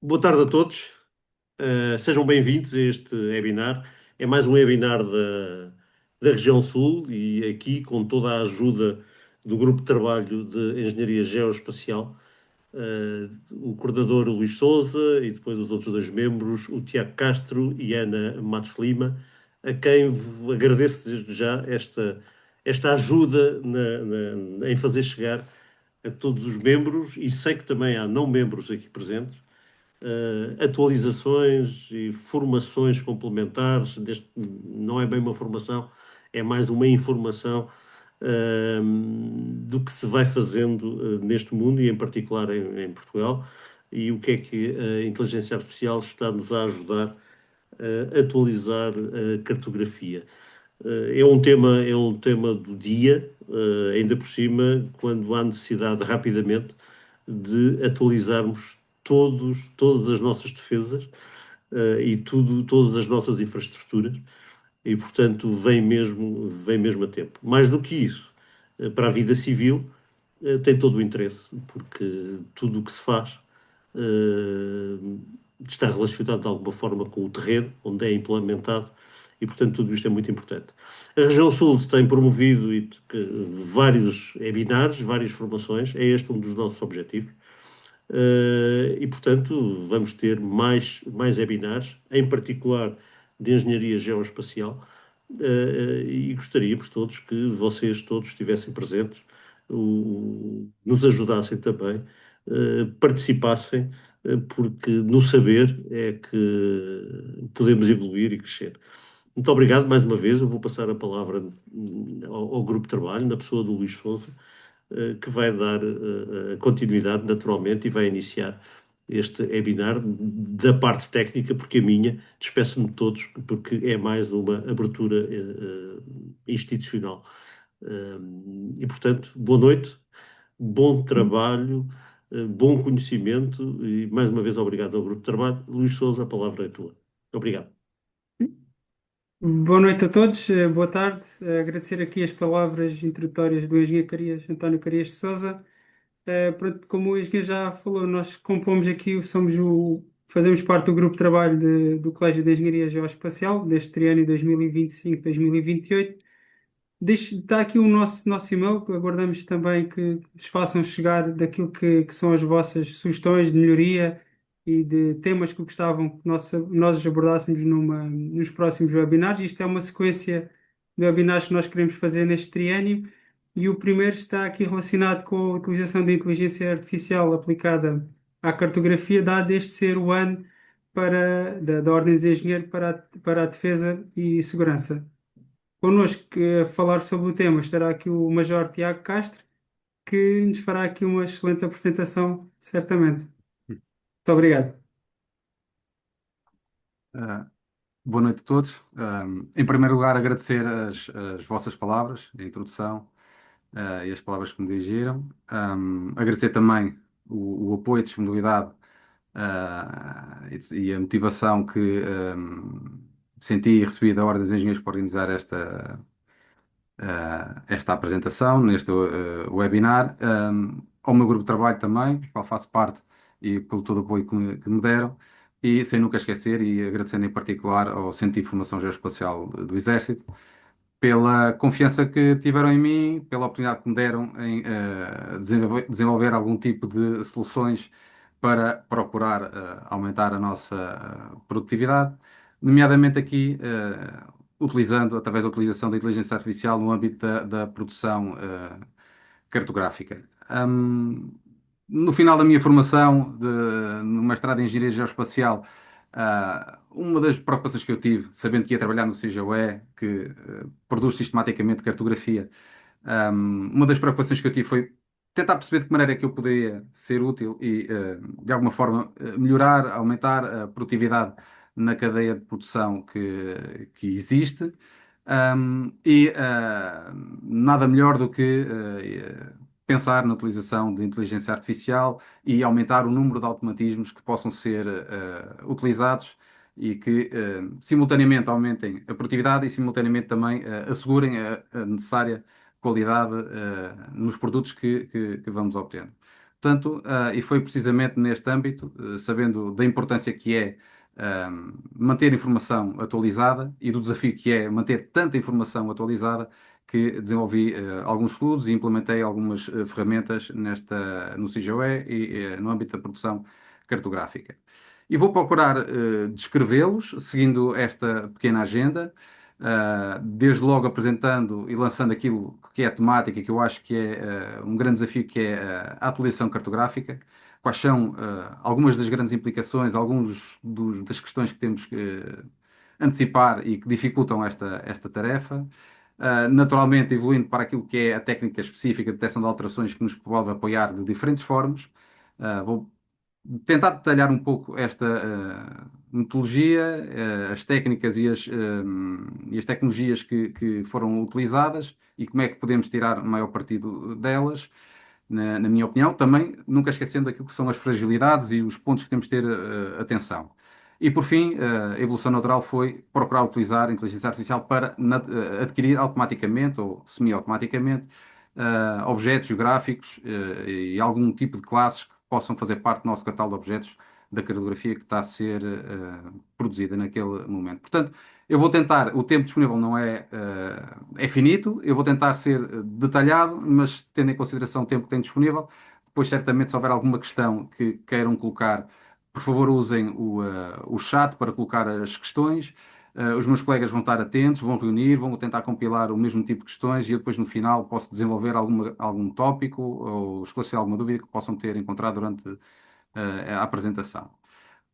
Boa tarde a todos. Sejam bem-vindos a este webinar. É mais um webinar da região Sul e aqui com toda a ajuda do Grupo de Trabalho de Engenharia Geoespacial, o coordenador Luís Souza e depois os outros dois membros, o Tiago Castro e Ana Matos Lima, a quem agradeço desde já esta ajuda em fazer chegar a todos os membros e sei que também há não membros aqui presentes atualizações e formações complementares. Não é bem uma formação, é mais uma informação do que se vai fazendo neste mundo e, em particular, em Portugal, e o que é que a inteligência artificial está-nos a ajudar a atualizar a cartografia. É um tema do dia, ainda por cima, quando há necessidade rapidamente de atualizarmos todas as nossas defesas, e todas as nossas infraestruturas, e portanto vem mesmo a tempo. Mais do que isso, para a vida civil, tem todo o interesse, porque tudo o que se faz eh, está relacionado de alguma forma com o terreno onde é implementado e, portanto, tudo isto é muito importante. A região Sul tem promovido vários webinars, várias formações, é este um dos nossos objetivos. E, portanto, vamos ter mais webinars, em particular de engenharia geoespacial, e gostaríamos todos que vocês todos estivessem presentes, nos ajudassem também, participassem, porque no saber é que podemos evoluir e crescer. Muito obrigado mais uma vez. Eu vou passar a palavra ao grupo de trabalho, na pessoa do Luís Souza, que vai dar a continuidade naturalmente e vai iniciar este webinar da parte técnica, porque a minha, despeço-me de todos, porque é mais uma abertura institucional. E, portanto, boa noite, bom trabalho, bom conhecimento e, mais uma vez, obrigado ao grupo de trabalho. Luís Souza, a palavra é tua. Obrigado. Boa noite a todos, boa tarde. Agradecer aqui as palavras introdutórias do engenheiro António Carias de Sousa. Pronto, como o engenheiro já falou, nós compomos aqui, fazemos parte do grupo de trabalho do Colégio de Engenharia Geoespacial, deste triênio 2025-2028. Está aqui o nosso e-mail, que aguardamos também que nos façam chegar daquilo que são as vossas sugestões de melhoria e de temas que gostavam que nós abordássemos nos próximos webinars. Isto é uma sequência de webinars que nós queremos fazer neste triênio e o primeiro está aqui relacionado com a utilização da inteligência artificial aplicada à cartografia, dado este ser o ano da Ordem dos Engenheiros para a defesa e segurança. Connosco, a falar sobre o tema, estará aqui o Major Tiago Castro, que nos fará aqui uma excelente apresentação, certamente. Muito obrigado. Ah, Boa noite a todos. Em primeiro lugar, agradecer as vossas palavras, a introdução, e as palavras que me dirigiram. Agradecer também o apoio, a disponibilidade, e a motivação que senti e recebi da Ordem dos Engenheiros para organizar esta apresentação, neste webinar. Ao meu grupo de trabalho também, do qual faço parte, e pelo todo o apoio que me deram. E sem nunca esquecer, e agradecendo em particular ao Centro de Informação Geoespacial do Exército, pela confiança que tiveram em mim, pela oportunidade que me deram em desenvolver algum tipo de soluções para procurar aumentar a nossa produtividade, nomeadamente aqui utilizando, através da utilização da inteligência artificial no âmbito da produção cartográfica. No final da minha formação no mestrado em Engenharia Geoespacial, uma das preocupações que eu tive, sabendo que ia trabalhar no CGOE, que produz sistematicamente cartografia, uma das preocupações que eu tive foi tentar perceber de que maneira é que eu poderia ser útil e, de alguma forma, melhorar, aumentar a produtividade na cadeia de produção que existe. Nada melhor do que pensar na utilização de inteligência artificial e aumentar o número de automatismos que possam ser utilizados e que simultaneamente aumentem a produtividade e simultaneamente também assegurem a necessária qualidade nos produtos que vamos obtendo. Portanto, e foi precisamente neste âmbito, sabendo da importância que é manter informação atualizada e do desafio que é manter tanta informação atualizada, que desenvolvi alguns estudos e implementei algumas ferramentas no CIGOE e no âmbito da produção cartográfica. E vou procurar descrevê-los, seguindo esta pequena agenda, desde logo apresentando e lançando aquilo que é a temática, que eu acho que é um grande desafio, que é a atualização cartográfica. Quais são algumas das grandes implicações, das questões que temos que antecipar e que dificultam esta tarefa. Naturalmente, evoluindo para aquilo que é a técnica específica de detecção de alterações que nos pode apoiar de diferentes formas. Vou tentar detalhar um pouco esta metodologia, as técnicas e as tecnologias que foram utilizadas e como é que podemos tirar o maior partido delas, na minha opinião. Também nunca esquecendo aquilo que são as fragilidades e os pontos que temos de ter atenção. E por fim, a evolução natural foi procurar utilizar a inteligência artificial para adquirir automaticamente ou semi-automaticamente objetos geográficos e algum tipo de classes que possam fazer parte do nosso catálogo de objetos da cartografia que está a ser produzida naquele momento. Portanto, eu vou tentar, o tempo disponível não é finito, eu vou tentar ser detalhado, mas tendo em consideração o tempo que tenho disponível. Depois, certamente, se houver alguma questão que queiram colocar, por favor, usem o chat para colocar as questões. Os meus colegas vão estar atentos, vão reunir, vão tentar compilar o mesmo tipo de questões e eu depois no final posso desenvolver algum tópico ou esclarecer alguma dúvida que possam ter encontrado durante a apresentação.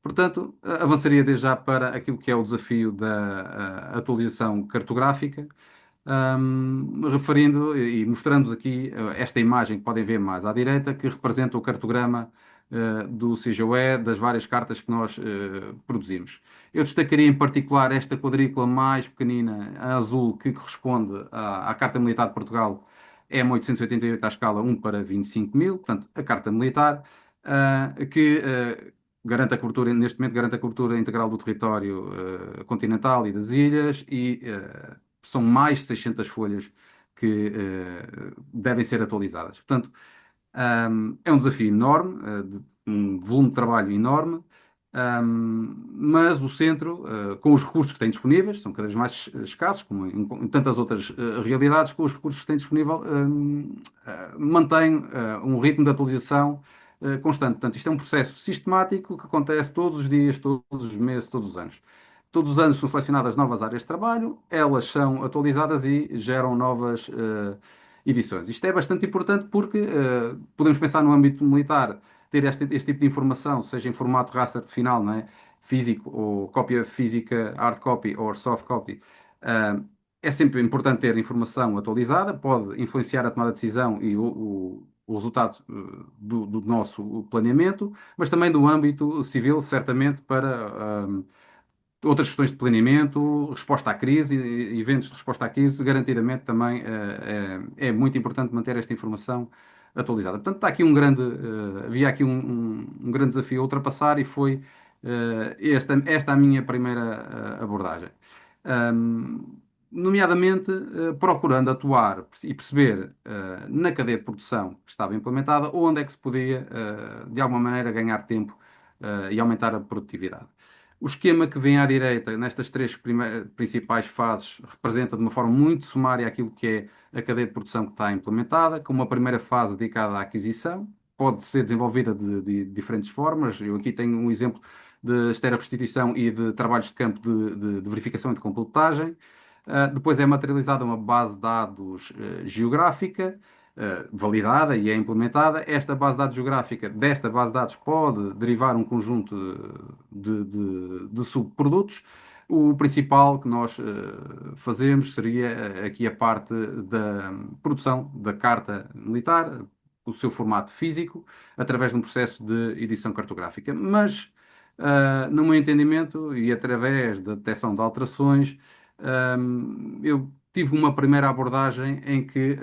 Portanto, avançaria desde já para aquilo que é o desafio da atualização cartográfica, referindo e mostrando aqui esta imagem que podem ver mais à direita, que representa o cartograma do CIGOE, das várias cartas que nós produzimos. Eu destacaria em particular esta quadrícula mais pequenina, a azul, que corresponde à Carta Militar de Portugal, M888 à escala 1:25.000, portanto, a Carta Militar, que garante a cobertura, neste momento, garante a cobertura integral do território continental e das ilhas e são mais de 600 folhas que devem ser atualizadas. Portanto, é um desafio enorme, um volume de trabalho enorme, mas o centro, com os recursos que tem disponíveis, são cada vez mais escassos, como em tantas outras realidades, com os recursos que tem disponível, mantém um ritmo de atualização constante. Portanto, isto é um processo sistemático que acontece todos os dias, todos os meses, todos os anos. Todos os anos são selecionadas novas áreas de trabalho, elas são atualizadas e geram novas edições. Isto é bastante importante porque podemos pensar no âmbito militar, ter este tipo de informação, seja em formato raster final, não é? Físico, ou cópia física, hard copy ou soft copy. Uh, É sempre importante ter informação atualizada, pode influenciar a tomada de decisão e o resultado do nosso planeamento, mas também do âmbito civil, certamente, para outras questões de planeamento, resposta à crise, eventos de resposta à crise, garantidamente também é muito importante manter esta informação atualizada. Portanto, está aqui havia aqui um grande desafio a ultrapassar e foi esta a minha primeira abordagem. Nomeadamente, procurando atuar e perceber na cadeia de produção que estava implementada onde é que se podia, de alguma maneira, ganhar tempo e aumentar a produtividade. O esquema que vem à direita, nestas três principais fases, representa de uma forma muito sumária aquilo que é a cadeia de produção que está implementada, com uma primeira fase dedicada à aquisição, pode ser desenvolvida de diferentes formas. Eu aqui tenho um exemplo de estereoconstituição e de trabalhos de campo de verificação e de completagem. Depois é materializada uma base de dados geográfica, validada e é implementada. Esta base de dados geográfica, desta base de dados, pode derivar um conjunto de subprodutos. O principal que nós fazemos seria aqui a parte da produção da carta militar, o seu formato físico, através de um processo de edição cartográfica. Mas, no meu entendimento, e através da detecção de alterações, eu tive uma primeira abordagem em que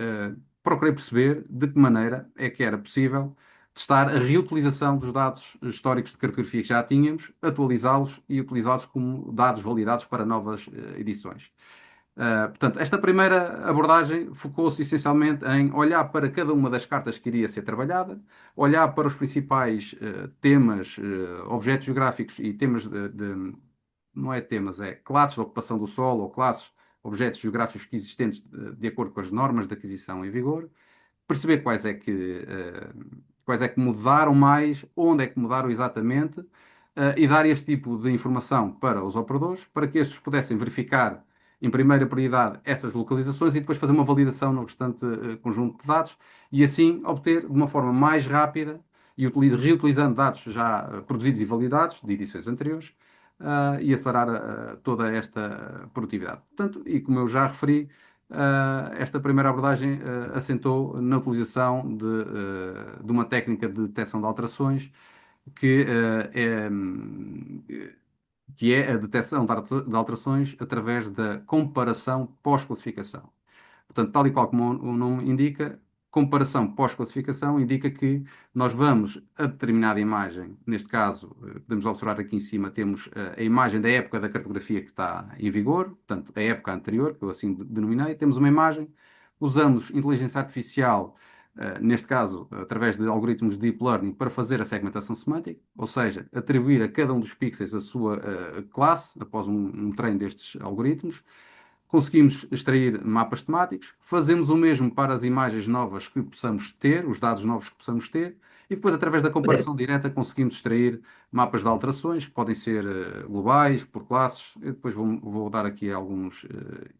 procurei perceber de que maneira é que era possível testar a reutilização dos dados históricos de cartografia que já tínhamos, atualizá-los e utilizá-los como dados validados para novas edições. Portanto, esta primeira abordagem focou-se essencialmente em olhar para cada uma das cartas que iria ser trabalhada, olhar para os principais temas, objetos geográficos e temas não é temas, é classes de ocupação do solo ou classes, objetos geográficos existentes de acordo com as normas de aquisição em vigor, perceber quais é que mudaram mais, onde é que mudaram exatamente, e dar este tipo de informação para os operadores, para que estes pudessem verificar em primeira prioridade essas localizações e depois fazer uma validação no restante conjunto de dados e assim obter de uma forma mais rápida e reutilizando dados já produzidos e validados de edições anteriores, e acelerar toda esta produtividade. Portanto, e como eu já referi, esta primeira abordagem assentou na utilização de uma técnica de detecção de alterações que, que é a detecção de alterações através da comparação pós-classificação. Portanto, tal e qual como o nome indica, comparação pós-classificação indica que nós vamos a determinada imagem, neste caso, podemos observar aqui em cima, temos a imagem da época da cartografia que está em vigor, portanto, a época anterior, que eu assim denominei, temos uma imagem, usamos inteligência artificial, neste caso, através de algoritmos de deep learning, para fazer a segmentação semântica, ou seja, atribuir a cada um dos pixels a sua classe, após um treino destes algoritmos. Conseguimos extrair mapas temáticos, fazemos o mesmo para as imagens novas que possamos ter, os dados novos que possamos ter, e depois, através da comparação direta, conseguimos extrair mapas de alterações, que podem ser globais, por classes, e depois vou dar aqui alguns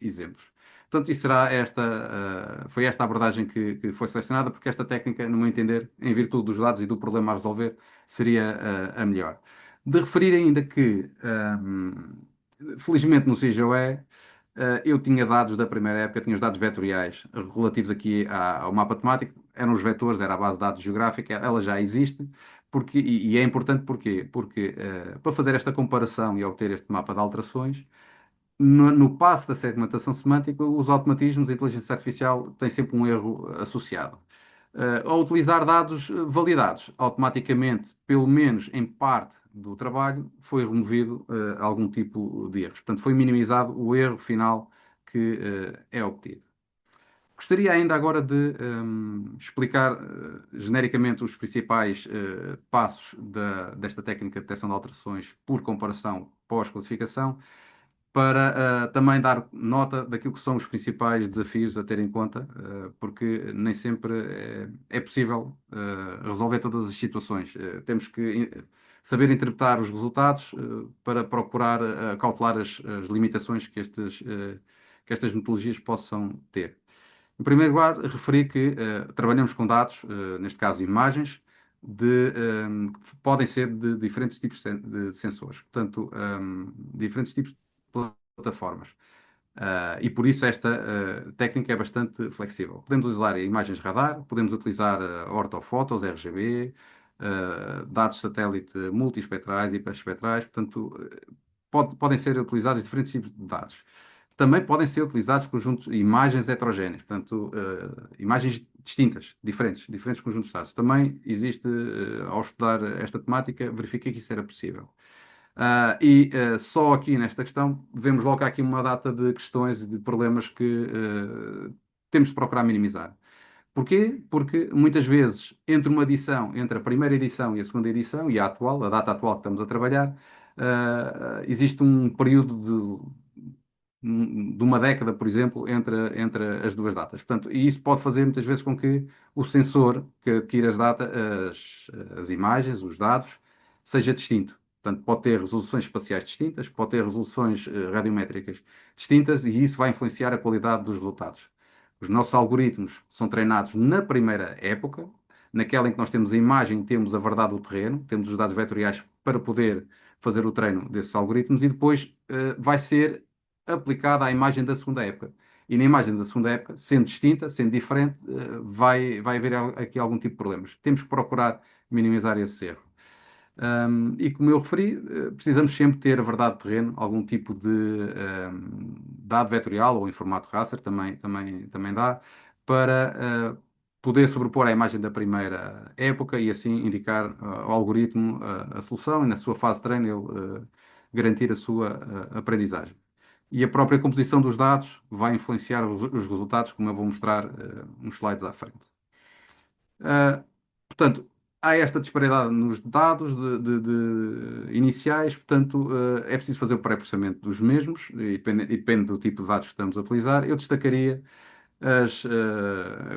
exemplos. Portanto, isso será foi esta a abordagem que foi selecionada, porque esta técnica, no meu entender, em virtude dos dados e do problema a resolver, seria a melhor. De referir ainda que, felizmente no CGOE, eu tinha dados da primeira época, tinha os dados vetoriais relativos aqui ao mapa temático, eram os vetores, era a base de dados geográfica, ela já existe, e é importante porquê? Porque para fazer esta comparação e obter este mapa de alterações, no passo da segmentação semântica, os automatismos, a inteligência artificial tem sempre um erro associado. Ao utilizar dados validados, automaticamente, pelo menos em parte do trabalho, foi removido algum tipo de erros. Portanto, foi minimizado o erro final que é obtido. Gostaria ainda agora de explicar genericamente os principais passos desta técnica de detecção de alterações por comparação pós-classificação para também dar nota daquilo que são os principais desafios a ter em conta, porque nem sempre é possível resolver todas as situações. Temos que saber interpretar os resultados para procurar cautelar as limitações que estas metodologias possam ter. Em primeiro lugar, referi que trabalhamos com dados, neste caso imagens, que podem ser de diferentes tipos de sensores, portanto, diferentes tipos de plataformas. E por isso esta técnica é bastante flexível. Podemos utilizar imagens radar, podemos utilizar ortofotos, RGB, dados satélite multiespectrais e hiperespectrais, portanto, podem ser utilizados diferentes tipos de dados. Também podem ser utilizados conjuntos, imagens heterogéneas, portanto, imagens distintas, diferentes conjuntos de dados. Também existe, ao estudar esta temática, verifiquei que isso era possível. Só aqui nesta questão, vemos logo que há aqui uma data de questões e de problemas que temos de procurar minimizar. Porquê? Porque muitas vezes, entre a primeira edição e a segunda edição, e a data atual que estamos a trabalhar, existe um período de uma década, por exemplo, entre as duas datas. Portanto, e isso pode fazer muitas vezes com que o sensor que adquire as imagens, os dados, seja distinto. Portanto, pode ter resoluções espaciais distintas, pode ter resoluções radiométricas distintas e isso vai influenciar a qualidade dos resultados. Os nossos algoritmos são treinados na primeira época, naquela em que nós temos a imagem, temos a verdade do terreno, temos os dados vetoriais para poder fazer o treino desses algoritmos e depois vai ser aplicada à imagem da segunda época. E na imagem da segunda época, sendo distinta, sendo diferente, vai haver aqui algum tipo de problemas. Temos que procurar minimizar esse erro. E como eu referi, precisamos sempre ter a verdade de terreno, algum tipo de dado vetorial ou em formato raster, também dá, para poder sobrepor a imagem da primeira época e assim indicar ao algoritmo a solução e na sua fase de treino ele garantir a sua aprendizagem. e a própria composição dos dados vai influenciar os resultados, como eu vou mostrar uns slides à frente. Portanto, há esta disparidade nos dados de iniciais, portanto, é preciso fazer o pré-processamento dos mesmos, e depende do tipo de dados que estamos a utilizar. Eu destacaria as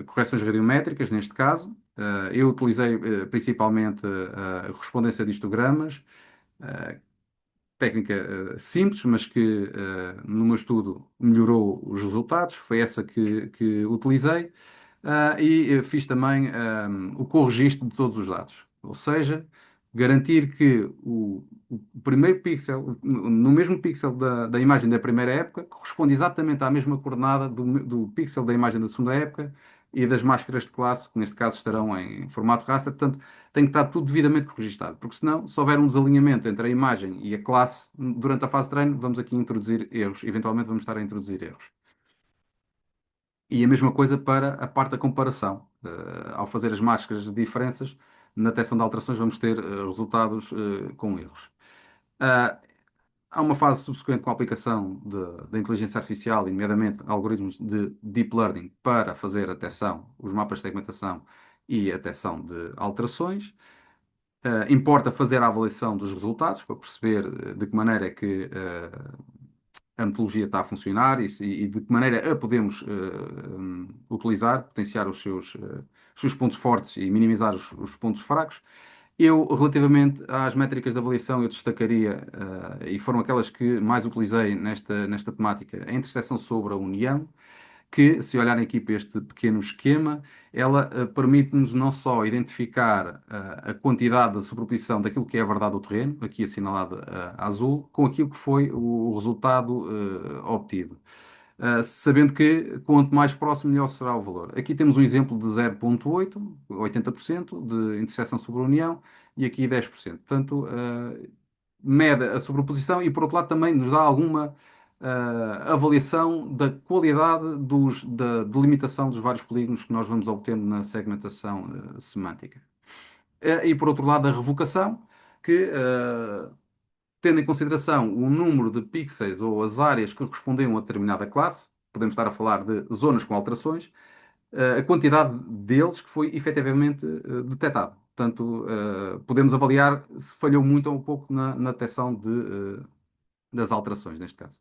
correções radiométricas, neste caso. Eu utilizei principalmente a correspondência de histogramas, técnica simples, mas que no meu estudo melhorou os resultados. Foi essa que utilizei. E fiz também o corregistro de todos os dados. Ou seja, garantir que o primeiro pixel, no mesmo pixel da imagem da primeira época, corresponde exatamente à mesma coordenada do pixel da imagem da segunda época e das máscaras de classe, que neste caso estarão em formato raster. Portanto, tem que estar tudo devidamente registado, porque senão, se houver um desalinhamento entre a imagem e a classe durante a fase de treino, vamos aqui introduzir erros. Eventualmente vamos estar a introduzir erros. E a mesma coisa para a parte da comparação. Ao fazer as máscaras de diferenças, na detecção de alterações, vamos ter resultados com erros. Ah, Há uma fase subsequente com a aplicação da inteligência artificial, e nomeadamente algoritmos de deep learning, para fazer a detecção, os mapas de segmentação e a detecção de alterações. Importa fazer a avaliação dos resultados para perceber de que maneira é que a metodologia está a funcionar e de que maneira a podemos utilizar, potenciar os seus pontos fortes e minimizar os pontos fracos. Eu, relativamente às métricas de avaliação, eu destacaria, e foram aquelas que mais utilizei nesta temática, a interseção sobre a união, que, se olharem aqui para este pequeno esquema, ela permite-nos não só identificar a quantidade de sobreposição daquilo que é a verdade do terreno, aqui assinalada a azul, com aquilo que foi o resultado obtido. Sabendo que quanto mais próximo, melhor será o valor. Aqui temos um exemplo de 0,8, 80% de interseção sobre a união, e aqui 10%. Portanto, mede a sobreposição e, por outro lado, também nos dá alguma avaliação da qualidade da delimitação dos vários polígonos que nós vamos obtendo na segmentação semântica. E, por outro lado, a revocação, que, tendo em consideração o número de pixels ou as áreas que correspondiam a determinada classe, podemos estar a falar de zonas com alterações, a quantidade deles que foi efetivamente detectado. Portanto, podemos avaliar se falhou muito ou pouco na detecção das alterações, neste caso.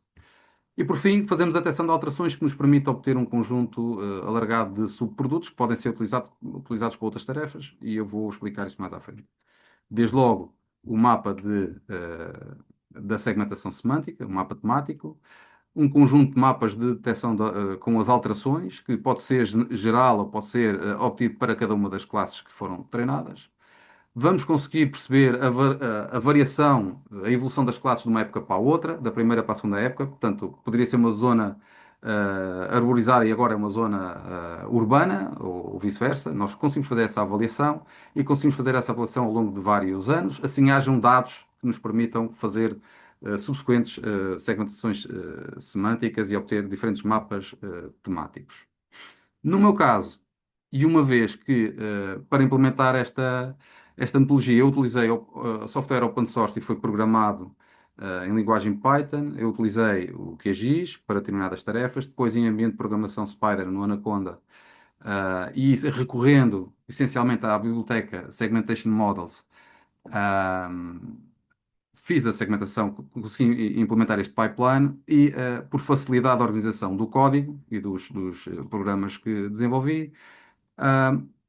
E por fim, fazemos a detecção de alterações que nos permite obter um conjunto alargado de subprodutos que podem ser utilizados para outras tarefas, e eu vou explicar isso mais à frente. Desde logo, o mapa da segmentação semântica, um mapa temático, um conjunto de mapas de detecção com as alterações, que pode ser geral ou pode ser obtido para cada uma das classes que foram treinadas. Vamos conseguir perceber a variação, a evolução das classes de uma época para a outra, da primeira para a segunda época. Portanto, poderia ser uma zona arborizada e agora é uma zona urbana, ou vice-versa. Nós conseguimos fazer essa avaliação e conseguimos fazer essa avaliação ao longo de vários anos. Assim, hajam dados que nos permitam fazer subsequentes segmentações semânticas e obter diferentes mapas temáticos. No meu caso, e uma vez que para implementar esta metodologia eu utilizei software open source e foi programado em linguagem Python, eu utilizei o QGIS para determinadas tarefas, depois em ambiente de programação Spider no Anaconda, e recorrendo essencialmente à biblioteca Segmentation Models, ah, fiz a segmentação, consegui implementar este pipeline e, por facilidade da organização do código e dos programas que desenvolvi,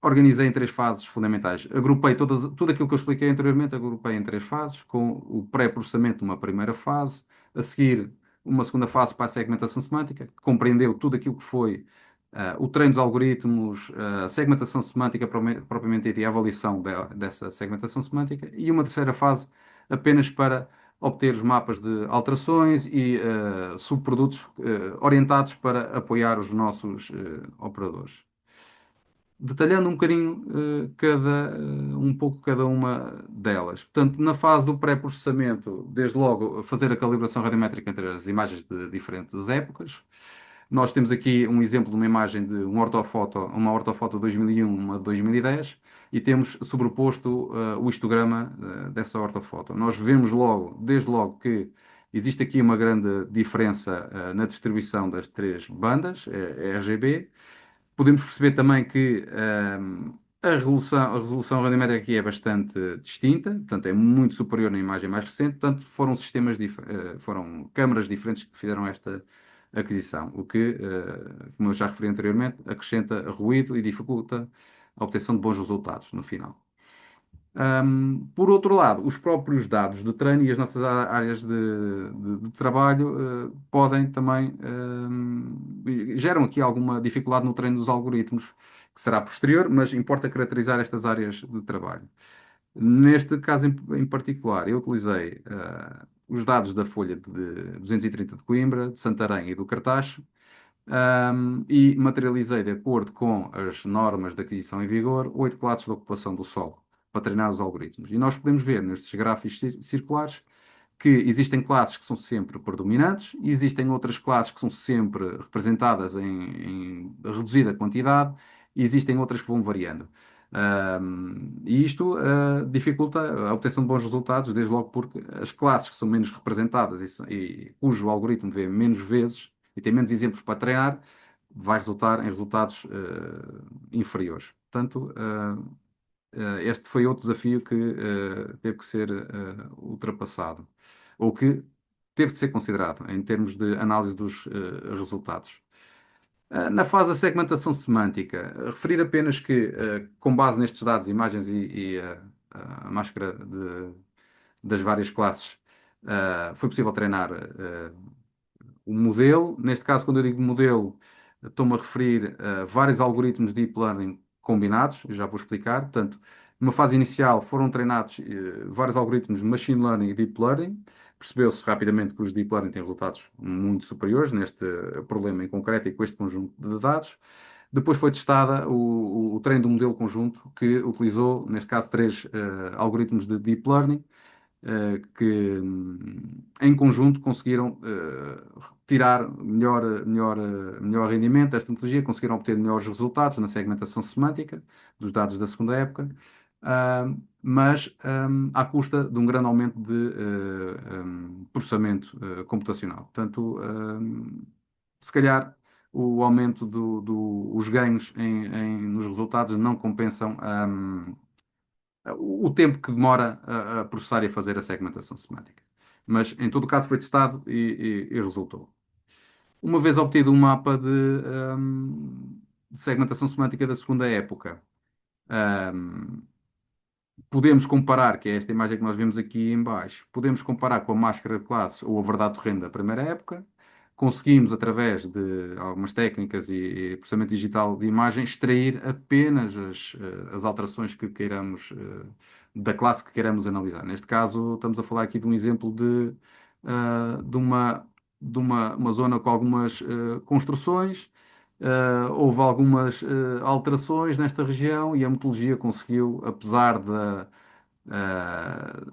organizei em três fases fundamentais. Agrupei tudo aquilo que eu expliquei anteriormente, agrupei em três fases, com o pré-processamento numa primeira fase, a seguir uma segunda fase para a segmentação semântica, que compreendeu tudo aquilo que foi o treino dos algoritmos, a segmentação semântica propriamente dita e a avaliação dessa segmentação semântica, e uma terceira fase apenas para obter os mapas de alterações e subprodutos orientados para apoiar os nossos operadores. Detalhando um bocadinho um pouco cada uma delas. Portanto, na fase do pré-processamento, desde logo fazer a calibração radiométrica entre as imagens de diferentes épocas. Nós temos aqui um exemplo de uma imagem de uma ortofoto de 2001, uma de 2010, e temos sobreposto o histograma dessa ortofoto. Nós vemos logo, desde logo, que Existe aqui uma grande diferença na distribuição das três bandas RGB. Podemos perceber também que a resolução radiométrica aqui é bastante distinta, portanto é muito superior na imagem mais recente, portanto foram foram câmaras diferentes que fizeram esta aquisição, o que, como eu já referi anteriormente, acrescenta ruído e dificulta a obtenção de bons resultados no final. Por outro lado, os próprios dados de treino e as nossas áreas de trabalho podem também geram aqui alguma dificuldade no treino dos algoritmos, que será posterior, mas importa caracterizar estas áreas de trabalho. Neste caso em particular, eu utilizei os dados da folha de 230 de Coimbra, de Santarém e do Cartacho, e materializei, de acordo com as normas de aquisição em vigor, 8 classes de ocupação do solo para treinar os algoritmos. E nós podemos ver nestes gráficos circulares que existem classes que são sempre predominantes e existem outras classes que são sempre representadas em reduzida quantidade e existem outras que vão variando. E isto dificulta a obtenção de bons resultados, desde logo porque as classes que são menos representadas e cujo algoritmo vê menos vezes e tem menos exemplos para treinar, vai resultar em resultados inferiores. Portanto, este foi outro desafio que teve que ser ultrapassado, ou que teve de ser considerado em termos de análise dos resultados. Na fase da segmentação semântica, referir apenas que, com base nestes dados, imagens e a máscara das várias classes, foi possível treinar o modelo. Neste caso, quando eu digo modelo, estou-me a referir a vários algoritmos de deep learning combinados, eu já vou explicar. Portanto, numa fase inicial foram treinados vários algoritmos de machine learning e deep learning. Percebeu-se rapidamente que os deep learning têm resultados muito superiores neste problema em concreto e com este conjunto de dados. Depois foi testada o treino do modelo conjunto que utilizou, neste caso, três algoritmos de deep learning que em conjunto conseguiram tirar melhor rendimento desta metodologia, conseguiram obter melhores resultados na segmentação semântica dos dados da segunda época, mas à custa de um grande aumento de processamento computacional. Portanto, se calhar o aumento os ganhos nos resultados não compensam o tempo que demora a processar e a fazer a segmentação semântica. Mas, em todo o caso, foi testado e resultou. Uma vez obtido um mapa de segmentação semântica da segunda época, hum, podemos comparar, que é esta imagem que nós vemos aqui em baixo, podemos comparar com a máscara de classes ou a verdade torrente da primeira época. Conseguimos, através de algumas técnicas e processamento digital de imagem, extrair apenas as alterações que queiramos, da classe que queiramos analisar. Neste caso, estamos a falar aqui de um exemplo de uma zona com algumas construções. Houve algumas alterações nesta região e a metodologia conseguiu, apesar eh,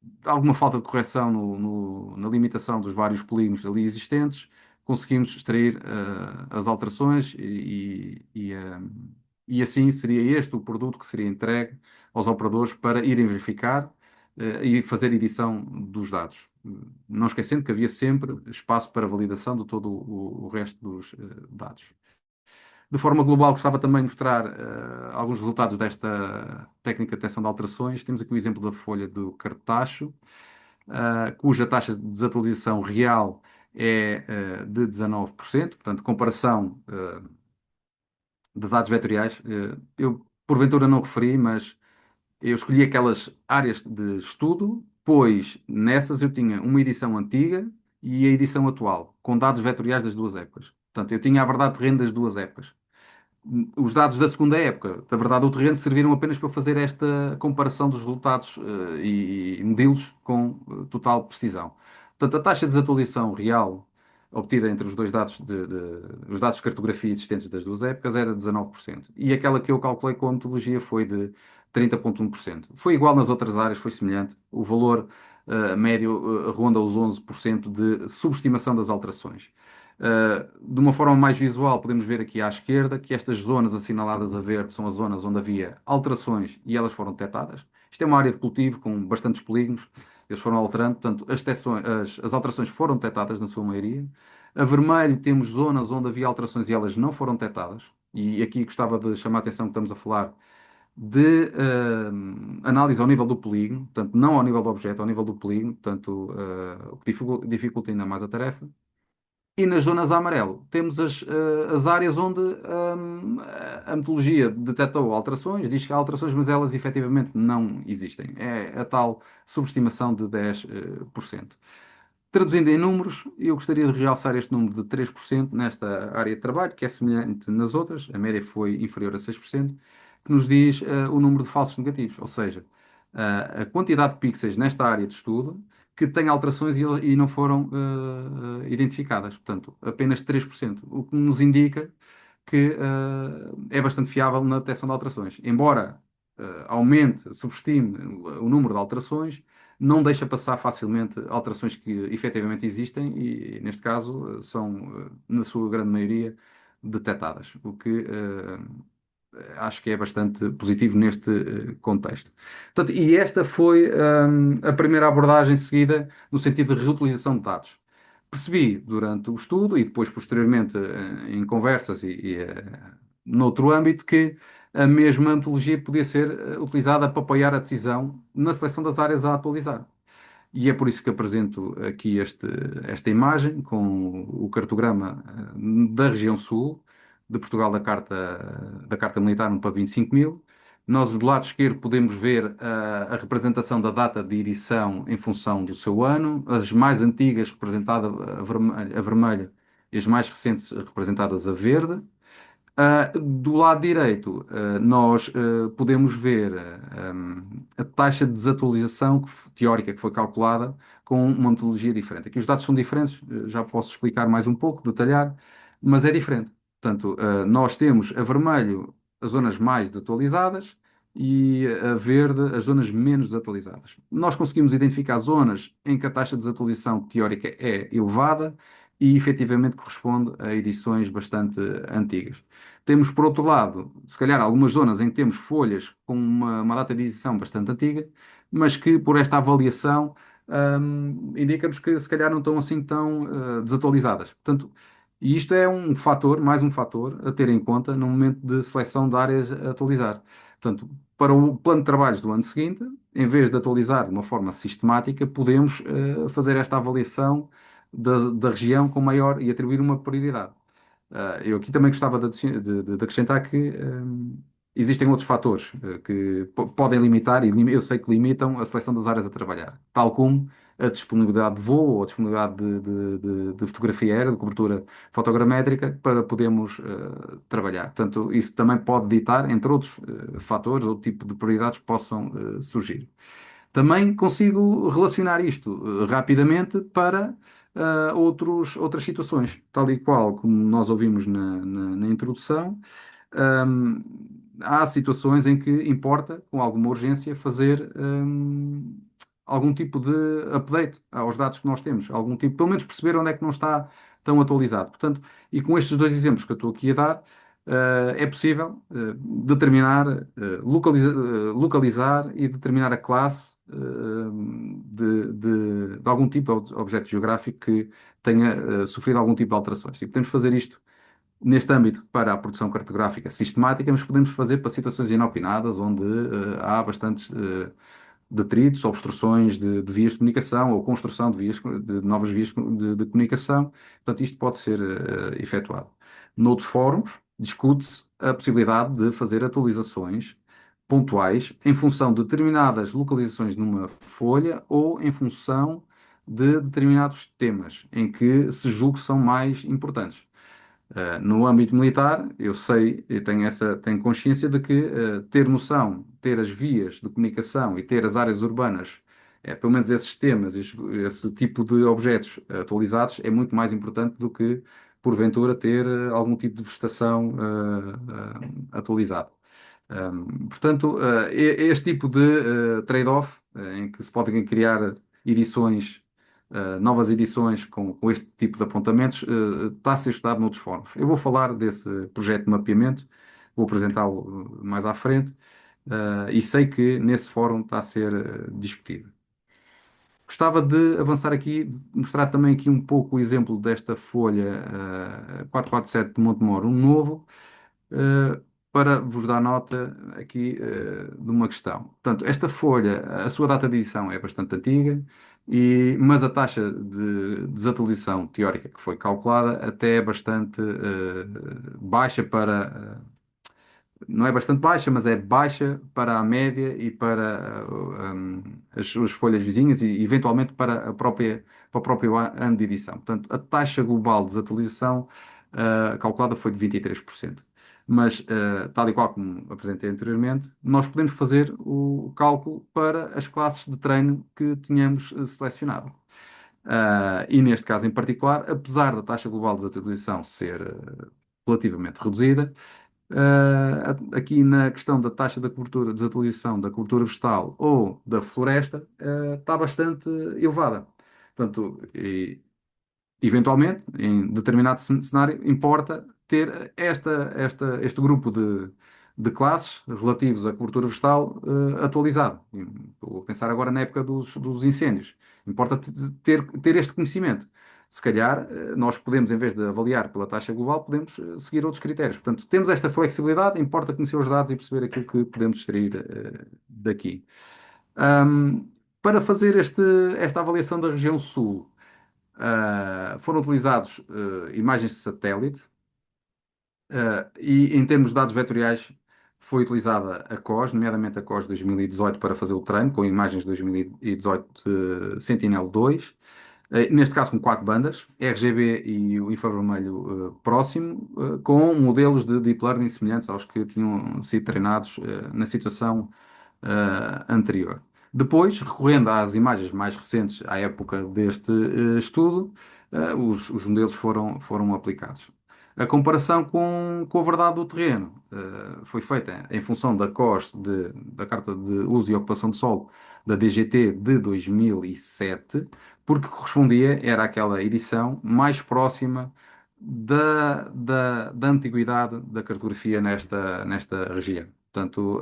de alguma falta de correção na limitação dos vários polígonos ali existentes, conseguimos extrair as alterações e assim seria este o produto que seria entregue aos operadores para irem verificar e fazer edição dos dados. Não esquecendo que havia sempre espaço para validação de todo o resto dos dados. De forma global, gostava também de mostrar alguns resultados desta técnica de detecção de alterações. Temos aqui o exemplo da folha do cartacho, cuja taxa de desatualização real é de 19%, portanto, comparação de dados vetoriais. Eu, porventura, não referi, mas eu escolhi aquelas áreas de estudo, pois nessas eu tinha uma edição antiga e a edição atual, com dados vetoriais das duas épocas. Portanto, eu tinha a verdade terreno das duas épocas. Os dados da segunda época, da verdade, do terreno serviram apenas para fazer esta comparação dos resultados e medi-los com total precisão. Portanto, a taxa de desatualização real obtida entre os dois dados os dados de cartografia existentes das duas épocas era 19%. E aquela que eu calculei com a metodologia foi de 30,1%. Foi igual nas outras áreas, foi semelhante. O valor médio ronda os 11% de subestimação das alterações. De uma forma mais visual, podemos ver aqui à esquerda que estas zonas assinaladas a verde são as zonas onde havia alterações e elas foram detectadas. Isto é uma área de cultivo com bastantes polígonos. eles foram alterando, portanto, as alterações foram detectadas na sua maioria. A vermelho temos zonas onde havia alterações e elas não foram detectadas. E aqui gostava de chamar a atenção que estamos a falar de análise ao nível do polígono, portanto, não ao nível do objeto, ao nível do polígono, portanto, o que dificulta ainda mais a tarefa. E nas zonas a amarelo temos as áreas onde a metodologia detectou alterações, diz que há alterações, mas elas efetivamente não existem. É a tal subestimação de 10%. Traduzindo em números, eu gostaria de realçar este número de 3% nesta área de trabalho, que é semelhante nas outras, a média foi inferior a 6%, que nos diz o número de falsos negativos, ou seja, a quantidade de pixels nesta área de estudo que têm alterações e não foram identificadas. Portanto, apenas 3%, o que nos indica que é bastante fiável na detecção de alterações. Embora aumente, subestime o número de alterações, não deixa passar facilmente alterações que efetivamente existem e, neste caso, são, na sua grande maioria, detectadas, o que acho que é bastante positivo neste contexto. Portanto, e esta foi a primeira abordagem seguida no sentido de reutilização de dados. Percebi durante o estudo e depois posteriormente em conversas noutro âmbito que a mesma metodologia podia ser utilizada para apoiar a decisão na seleção das áreas a atualizar. E é por isso que apresento aqui esta imagem com o cartograma da região sul de Portugal da Carta Militar no para 25.000. Nós, do lado esquerdo, podemos ver a representação da data de edição em função do seu ano, as mais antigas representadas a vermelho e as mais recentes representadas a verde. Do lado direito, nós podemos ver a taxa de desatualização teórica que foi calculada com uma metodologia diferente. Aqui os dados são diferentes, já posso explicar mais um pouco, detalhar, mas é diferente. Portanto, nós temos a vermelho as zonas mais desatualizadas e a verde as zonas menos desatualizadas. Nós conseguimos identificar zonas em que a taxa de desatualização teórica é elevada e efetivamente corresponde a edições bastante antigas. Temos, por outro lado, se calhar algumas zonas em que temos folhas com uma data de edição bastante antiga, mas que por esta avaliação indica-nos que se calhar não estão assim tão desatualizadas. Portanto, e isto é um fator, mais um fator a ter em conta no momento de seleção de áreas a atualizar. Portanto, para o plano de trabalhos do ano seguinte, em vez de atualizar de uma forma sistemática, podemos fazer esta avaliação da região com maior e atribuir uma prioridade. Eu aqui também gostava de acrescentar que existem outros fatores que podem limitar, e eu sei que limitam a seleção das áreas a trabalhar, tal como a disponibilidade de voo ou a disponibilidade de fotografia aérea, de cobertura fotogramétrica, para podermos trabalhar. Portanto, isso também pode ditar, entre outros fatores, outro tipo de prioridades que possam surgir. Também consigo relacionar isto rapidamente para outras situações, tal e qual como nós ouvimos na introdução. hum, Há situações em que importa, com alguma urgência, fazer algum tipo de update aos dados que nós temos, algum tipo, pelo menos perceber onde é que não está tão atualizado. Portanto, e com estes dois exemplos que eu estou aqui a dar, é possível determinar, localizar e determinar a classe de algum tipo de objeto geográfico que tenha sofrido algum tipo de alterações. E podemos fazer isto neste âmbito para a produção cartográfica sistemática, mas podemos fazer para situações inopinadas, onde há bastantes detritos, obstruções de vias de comunicação ou construção de novas vias de comunicação. Portanto, isto pode ser efetuado. Noutros fóruns, discute-se a possibilidade de fazer atualizações pontuais em função de determinadas localizações numa folha ou em função de determinados temas em que se julgue que são mais importantes. No âmbito militar, eu sei, eu tenho consciência de que ter noção, ter as vias de comunicação e ter as áreas urbanas, pelo menos esses temas, esse tipo de objetos atualizados, é muito mais importante do que, porventura, ter algum tipo de vegetação atualizado. Portanto, este tipo de trade-off, em que se podem criar edições novas edições com este tipo de apontamentos, está a ser estudado noutros fóruns. Eu vou falar desse projeto de mapeamento, vou apresentá-lo mais à frente, e sei que nesse fórum está a ser discutido. Gostava de avançar aqui, de mostrar também aqui um pouco o exemplo desta folha 447 de Montemor, um novo, eh, para vos dar nota aqui de uma questão. Portanto, esta folha, a sua data de edição é bastante antiga, mas a taxa de desatualização teórica que foi calculada até é bastante baixa para não é bastante baixa, mas é baixa para a média e para as folhas vizinhas e eventualmente para o próprio ano de edição. Portanto, a taxa global de desatualização calculada foi de 23%. Mas, tal e qual como apresentei anteriormente, nós podemos fazer o cálculo para as classes de treino que tínhamos selecionado. E neste caso em particular, apesar da taxa global de desatualização ser relativamente reduzida, aqui na questão da taxa da cobertura, desatualização da cobertura vegetal ou da floresta, está bastante elevada. Portanto, eventualmente, em determinado cenário, importa ter este grupo de classes relativos à cobertura vegetal atualizado. Estou a pensar agora na época dos incêndios. Importa ter este conhecimento. Se calhar, nós podemos, em vez de avaliar pela taxa global, podemos seguir outros critérios. Portanto, temos esta flexibilidade, importa conhecer os dados e perceber aquilo que podemos extrair daqui. Para fazer esta avaliação da região sul, foram utilizados imagens de satélite e em termos de dados vetoriais foi utilizada a COS, nomeadamente a COS 2018 para fazer o treino com imagens de 2018 Sentinel-2, neste caso com quatro bandas, RGB e o infravermelho próximo, com modelos de deep learning semelhantes aos que tinham sido treinados na situação anterior. Depois, recorrendo às imagens mais recentes à época deste estudo, os modelos foram aplicados. A comparação com a verdade do terreno foi feita em função da COS, da Carta de Uso e Ocupação de Solo, da DGT de 2007, porque correspondia, era aquela edição mais próxima da antiguidade da cartografia nesta região. Portanto,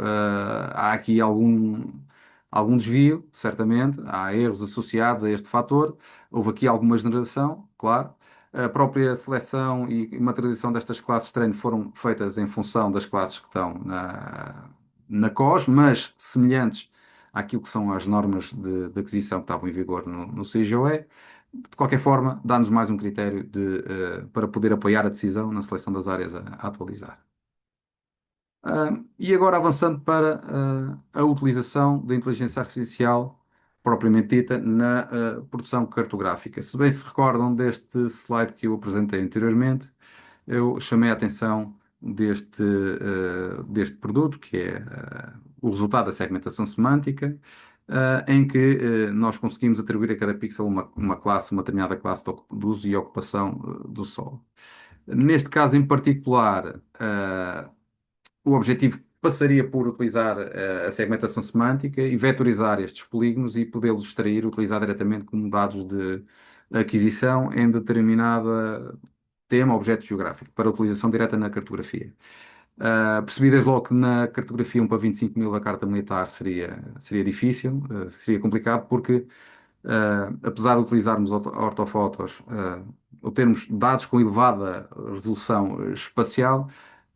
há aqui algum desvio, certamente, há erros associados a este fator, houve aqui alguma generação, claro. A própria seleção e materialização destas classes de treino foram feitas em função das classes que estão na COS, mas semelhantes àquilo que são as normas de aquisição que estavam em vigor no CIGOE. De qualquer forma, dá-nos mais um critério para poder apoiar a decisão na seleção das áreas a atualizar. E agora avançando para a utilização da inteligência artificial propriamente dita na produção cartográfica. Se bem se recordam deste slide que eu apresentei anteriormente, eu chamei a atenção deste produto, que é o resultado da segmentação semântica, em que nós conseguimos atribuir a cada pixel uma classe, uma determinada classe de uso e ocupação do solo. Neste caso em particular, o objetivo passaria por utilizar a segmentação semântica e vetorizar estes polígonos e podê-los extrair, utilizar diretamente como dados de aquisição em determinada tema, objeto geográfico, para utilização direta na cartografia. Percebi desde logo que na cartografia 1 para 25 mil da Carta Militar seria difícil, seria complicado, porque apesar de utilizarmos ortofotos, ou termos dados com elevada resolução espacial,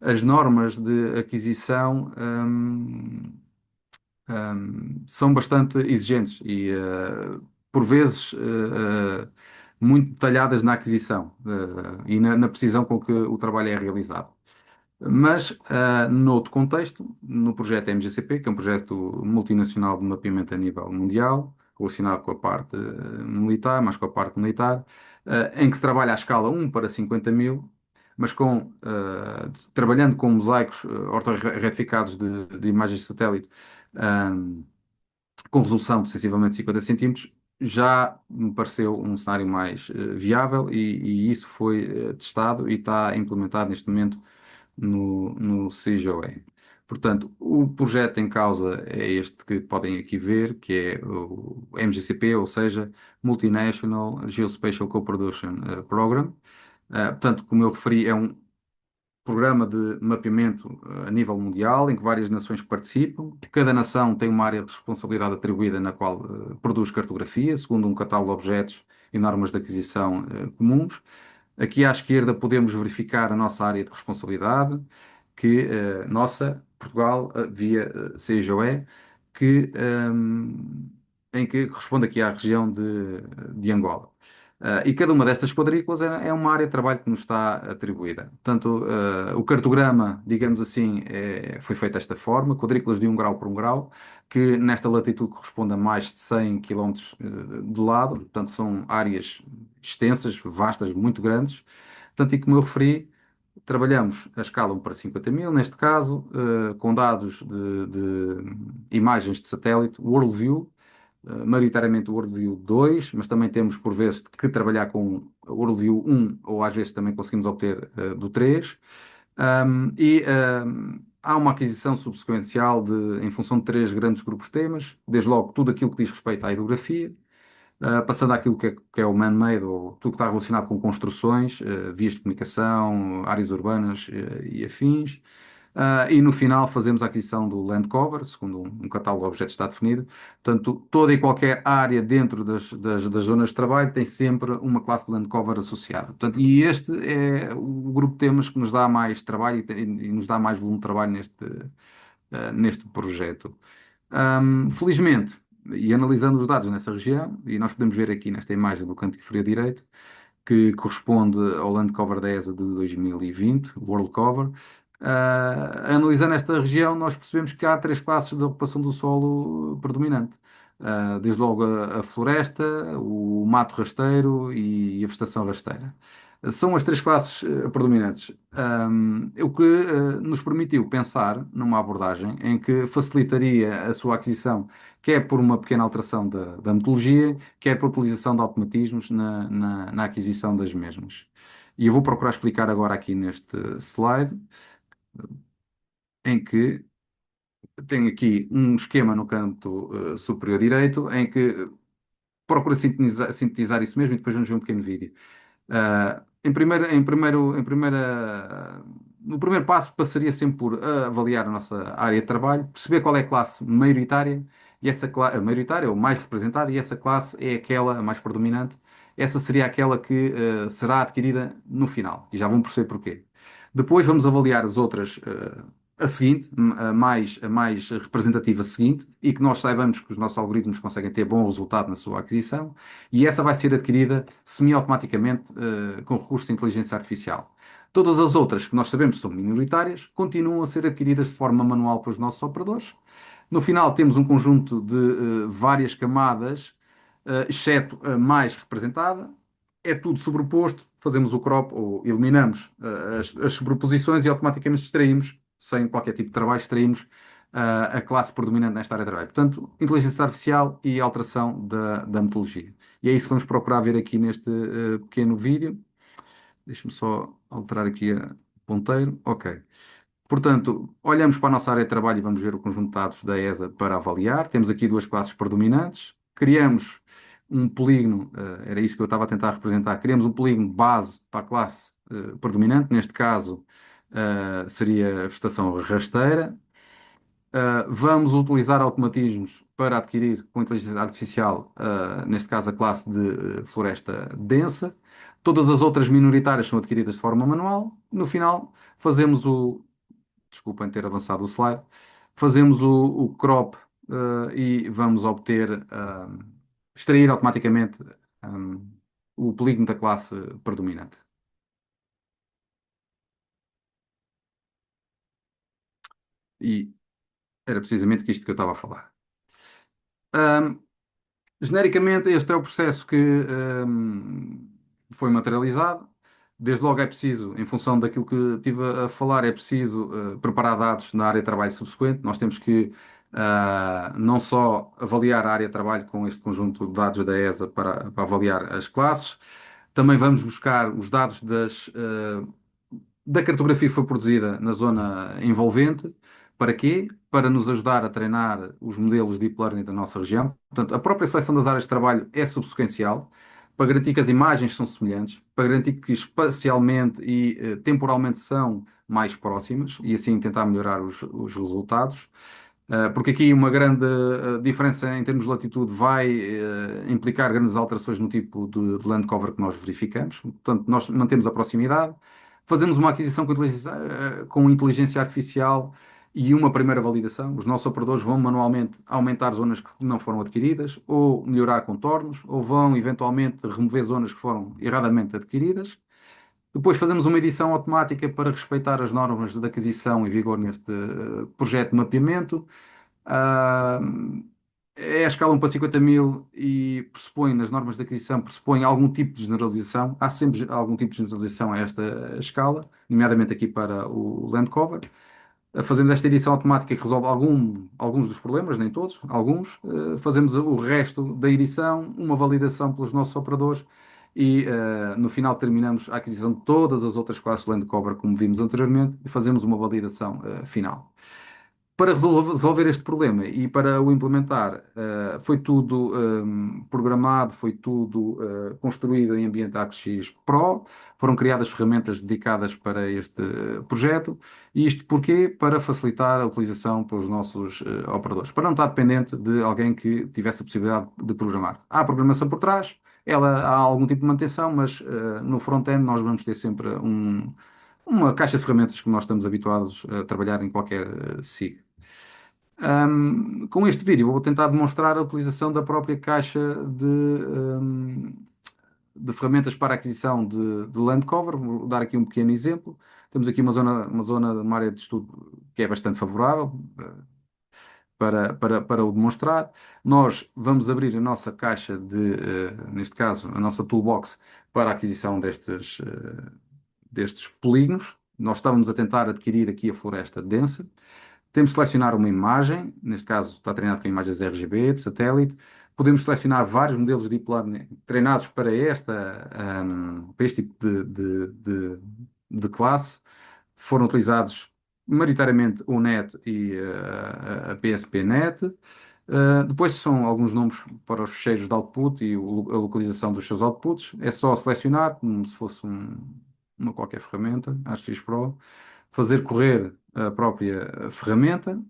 as normas de aquisição são bastante exigentes e, por vezes, muito detalhadas na aquisição, e na precisão com que o trabalho é realizado. Mas, noutro contexto, no projeto MGCP, que é um projeto multinacional de mapeamento a nível mundial, relacionado com a parte militar, mais com a parte militar, em que se trabalha à escala 1 para 50 mil, mas trabalhando com mosaicos ortorretificados de imagens de satélite, com resolução de sensivelmente 50 centímetros, já me pareceu um cenário mais viável e isso foi testado e está implementado neste momento no CIGOE. Portanto, o projeto em causa é este que podem aqui ver, que é o MGCP, ou seja, Multinational Geospatial Co-Production Program. Portanto, como eu referi, programa de mapeamento a nível mundial, em que várias nações participam. Cada nação tem uma área de responsabilidade atribuída na qual produz cartografia, segundo um catálogo de objetos e normas de aquisição comuns. Aqui à esquerda podemos verificar a nossa área de responsabilidade, que nossa, Portugal, via CIJOE, que, em que corresponde aqui à região de Angola. E cada uma destas quadrículas é uma área de trabalho que nos está atribuída. Portanto, o cartograma, digamos assim, foi feito desta forma, quadrículas de 1 grau por 1 grau, que nesta latitude corresponde a mais de 100 quilómetros de lado, portanto são áreas extensas, vastas, muito grandes. Portanto, e como eu referi, trabalhamos a escala 1 para 50.000, neste caso, com dados de imagens de satélite, WorldView, maioritariamente o WorldView 2, mas também temos por vezes que trabalhar com o WorldView 1, ou às vezes também conseguimos obter do 3. Há uma aquisição subsequencial em função de 3 grandes grupos de temas, desde logo tudo aquilo que diz respeito à hidrografia, passando àquilo que é o man-made, ou tudo que está relacionado com construções, vias de comunicação, áreas urbanas e afins. E no final fazemos a aquisição do land cover, segundo um catálogo de objetos está definido. Portanto, toda e qualquer área dentro das zonas de trabalho tem sempre uma classe de land cover associada. Portanto, e este é o grupo de temas que nos dá mais trabalho e nos dá mais volume de trabalho neste projeto. Felizmente, e analisando os dados nessa região, e nós podemos ver aqui nesta imagem do canto inferior direito, que corresponde ao Land Cover da ESA de 2020, World Cover. Analisando esta região, nós percebemos que há 3 classes de ocupação do solo predominante. Desde logo a floresta, o mato rasteiro e a vegetação rasteira. São as 3 classes predominantes. O que nos permitiu pensar numa abordagem em que facilitaria a sua aquisição, quer por uma pequena alteração da metodologia, quer por utilização de automatismos na aquisição das mesmas. E eu vou procurar explicar agora aqui neste slide, em que tenho aqui um esquema no canto superior direito, em que procura sintetizar isso mesmo e depois vamos ver um pequeno vídeo. No primeiro passo, passaria sempre por avaliar a nossa área de trabalho, perceber qual é a classe maioritária, e essa classe, maioritária ou mais representada, e essa classe é aquela mais predominante. Essa seria aquela que será adquirida no final, e já vão perceber porquê. Depois vamos avaliar as outras, a seguinte, a mais representativa seguinte, e que nós saibamos que os nossos algoritmos conseguem ter bom resultado na sua aquisição, e essa vai ser adquirida semi-automaticamente com recurso de inteligência artificial. Todas as outras que nós sabemos que são minoritárias continuam a ser adquiridas de forma manual pelos nossos operadores. No final temos um conjunto de várias camadas, exceto a mais representada. É tudo sobreposto, fazemos o crop ou eliminamos as sobreposições e automaticamente extraímos, sem qualquer tipo de trabalho, extraímos a classe predominante nesta área de trabalho. Portanto, inteligência artificial e alteração da metodologia. E é isso que vamos procurar ver aqui neste pequeno vídeo. Deixa-me só alterar aqui o ponteiro. Ok. Portanto, olhamos para a nossa área de trabalho e vamos ver o conjunto de dados da ESA para avaliar. Temos aqui 2 classes predominantes. Criamos um polígono, era isso que eu estava a tentar representar. Criamos um polígono base para a classe predominante. Neste caso, seria a vegetação rasteira. Vamos utilizar automatismos para adquirir com inteligência artificial, neste caso a classe de floresta densa. Todas as outras minoritárias são adquiridas de forma manual. No final, fazemos desculpem ter avançado o slide, fazemos o crop e vamos obter, extrair automaticamente o polígono da classe predominante. E era precisamente isto que eu estava a falar. Genericamente, este é o processo que foi materializado. Desde logo é preciso, em função daquilo que estive a falar, é preciso preparar dados na área de trabalho subsequente. Nós temos que não só avaliar a área de trabalho com este conjunto de dados da ESA para avaliar as classes, também vamos buscar os dados da cartografia que foi produzida na zona envolvente. Para quê? Para nos ajudar a treinar os modelos de deep learning da nossa região. Portanto, a própria seleção das áreas de trabalho é subsequencial para garantir que as imagens são semelhantes, para garantir que espacialmente e temporalmente são mais próximas e assim tentar melhorar os resultados. Porque aqui uma grande diferença em termos de latitude vai implicar grandes alterações no tipo de land cover que nós verificamos. Portanto, nós mantemos a proximidade, fazemos uma aquisição com inteligência artificial e uma primeira validação. Os nossos operadores vão manualmente aumentar zonas que não foram adquiridas, ou melhorar contornos, ou vão eventualmente remover zonas que foram erradamente adquiridas. Depois fazemos uma edição automática para respeitar as normas de aquisição em vigor neste projeto de mapeamento. Ah, é a escala 1 para 50 mil e pressupõe, nas normas de aquisição, pressupõe algum tipo de generalização. Há sempre algum tipo de generalização a esta escala, nomeadamente aqui para o land cover. Fazemos esta edição automática que resolve alguns dos problemas, nem todos, alguns. Fazemos o resto da edição, uma validação pelos nossos operadores e no final terminamos a aquisição de todas as outras classes de land cover, como vimos anteriormente, e fazemos uma validação final. Para resolver este problema e para o implementar, foi tudo programado, foi tudo construído em ambiente ArcGIS Pro, foram criadas ferramentas dedicadas para este projeto, e isto porquê? Para facilitar a utilização pelos nossos operadores, para não estar dependente de alguém que tivesse a possibilidade de programar. Há programação por trás, há algum tipo de manutenção, mas no front-end nós vamos ter sempre uma caixa de ferramentas que nós estamos habituados a trabalhar em qualquer SIG. Com este vídeo, vou tentar demonstrar a utilização da própria caixa de ferramentas para aquisição de land cover. Vou dar aqui um pequeno exemplo. Temos aqui uma área de estudo que é bastante favorável para o demonstrar. Nós vamos abrir a nossa caixa neste caso, a nossa toolbox para a aquisição destes polígonos. Nós estávamos a tentar adquirir aqui a floresta densa. Temos de selecionar uma imagem, neste caso está treinado com imagens RGB de satélite. Podemos selecionar vários modelos de Deep Learning treinados para este tipo de classe. Foram utilizados maioritariamente o NET e a PSP-NET. Depois são alguns nomes para os fecheiros de output e a localização dos seus outputs. É só selecionar, como se fosse uma qualquer ferramenta, ArcGIS Pro, fazer correr a própria ferramenta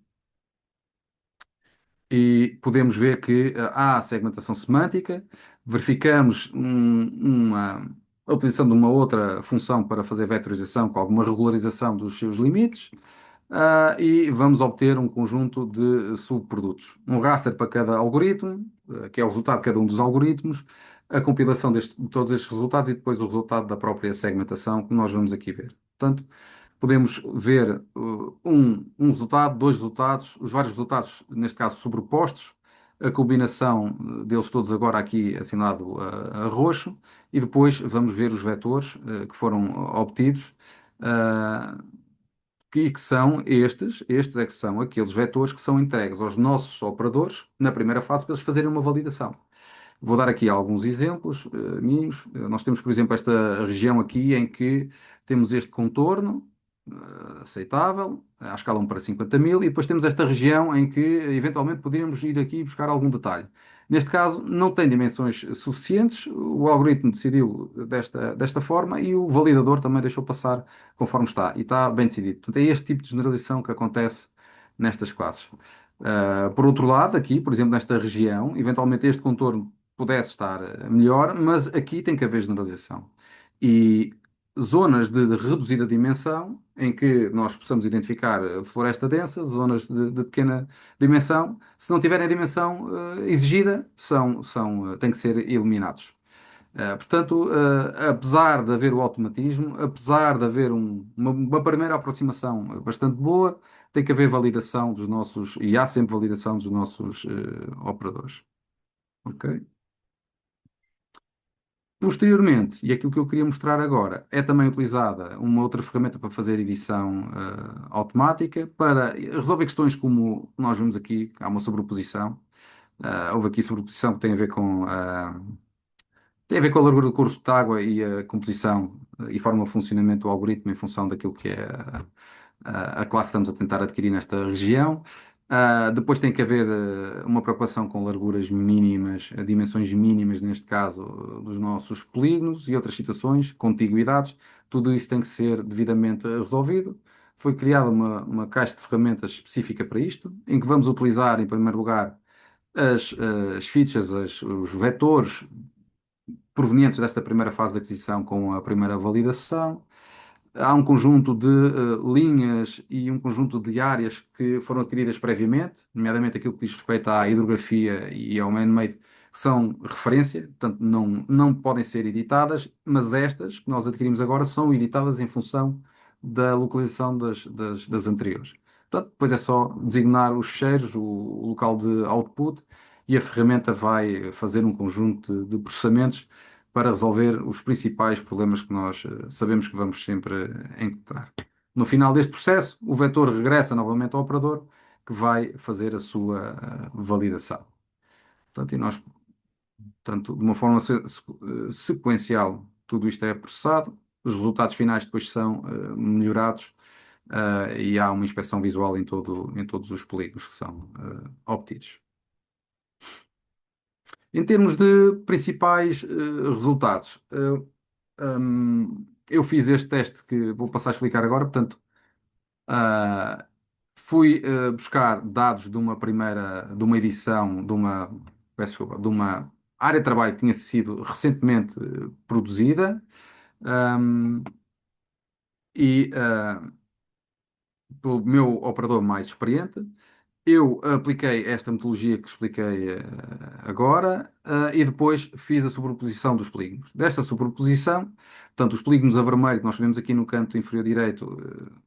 e podemos ver que há segmentação semântica, verificamos a utilização de uma outra função para fazer vetorização com alguma regularização dos seus limites, e vamos obter um conjunto de subprodutos. Um raster para cada algoritmo, que é o resultado de cada um dos algoritmos, a compilação de todos estes resultados e depois o resultado da própria segmentação que nós vamos aqui ver. Portanto, podemos ver um resultado, dois resultados, os vários resultados, neste caso sobrepostos, a combinação deles todos agora aqui assinado a roxo, e depois vamos ver os vetores que foram obtidos, que são estes é que são aqueles vetores que são entregues aos nossos operadores na primeira fase para eles fazerem uma validação. Vou dar aqui alguns exemplos mínimos. Nós temos, por exemplo, esta região aqui em que temos este contorno aceitável, à escala 1 para 50 mil, e depois temos esta região em que eventualmente poderíamos ir aqui buscar algum detalhe. Neste caso, não tem dimensões suficientes, o algoritmo decidiu desta forma e o validador também deixou passar conforme está, e está bem decidido. Portanto, é este tipo de generalização que acontece nestas classes. Por outro lado, aqui, por exemplo, nesta região, eventualmente este contorno pudesse estar melhor, mas aqui tem que haver generalização. E zonas de reduzida dimensão, em que nós possamos identificar floresta densa, zonas de pequena dimensão, se não tiverem a dimensão exigida, têm que ser eliminados. Portanto, apesar de haver o automatismo, apesar de haver uma primeira aproximação bastante boa, tem que haver validação dos nossos, e há sempre validação dos nossos operadores. Ok? Posteriormente, e aquilo que eu queria mostrar agora, é também utilizada uma outra ferramenta para fazer edição automática, para resolver questões como nós vemos aqui, há uma sobreposição. Houve aqui sobreposição que tem a ver com a largura do curso de água e a composição e forma de funcionamento do algoritmo em função daquilo que é a classe que estamos a tentar adquirir nesta região. Depois tem que haver uma preocupação com larguras mínimas, dimensões mínimas, neste caso, dos nossos polígonos e outras situações, contiguidades. Tudo isso tem que ser devidamente resolvido. Foi criada uma caixa de ferramentas específica para isto, em que vamos utilizar, em primeiro lugar, as features, os vetores provenientes desta primeira fase de aquisição com a primeira validação. Há um conjunto de linhas e um conjunto de áreas que foram adquiridas previamente, nomeadamente aquilo que diz respeito à hidrografia e ao man-made, que são referência, portanto não podem ser editadas, mas estas que nós adquirimos agora são editadas em função da localização das anteriores. Portanto, depois é só designar os cheiros, o local de output, e a ferramenta vai fazer um conjunto de processamentos para resolver os principais problemas que nós sabemos que vamos sempre encontrar. No final deste processo, o vetor regressa novamente ao operador, que vai fazer a sua validação. Portanto, de uma forma sequencial, tudo isto é processado, os resultados finais depois são melhorados, e há uma inspeção visual em todos os polígonos que são obtidos. Em termos de principais resultados, eu fiz este teste que vou passar a explicar agora. Portanto, ah, fui buscar dados de uma de uma edição, peço desculpa, de uma área de trabalho que tinha sido recentemente produzida, ahm, e pelo meu operador mais experiente. Eu apliquei esta metodologia que expliquei agora, e depois fiz a sobreposição dos polígonos. Desta sobreposição, portanto, os polígonos a vermelho que nós vemos aqui no canto inferior direito,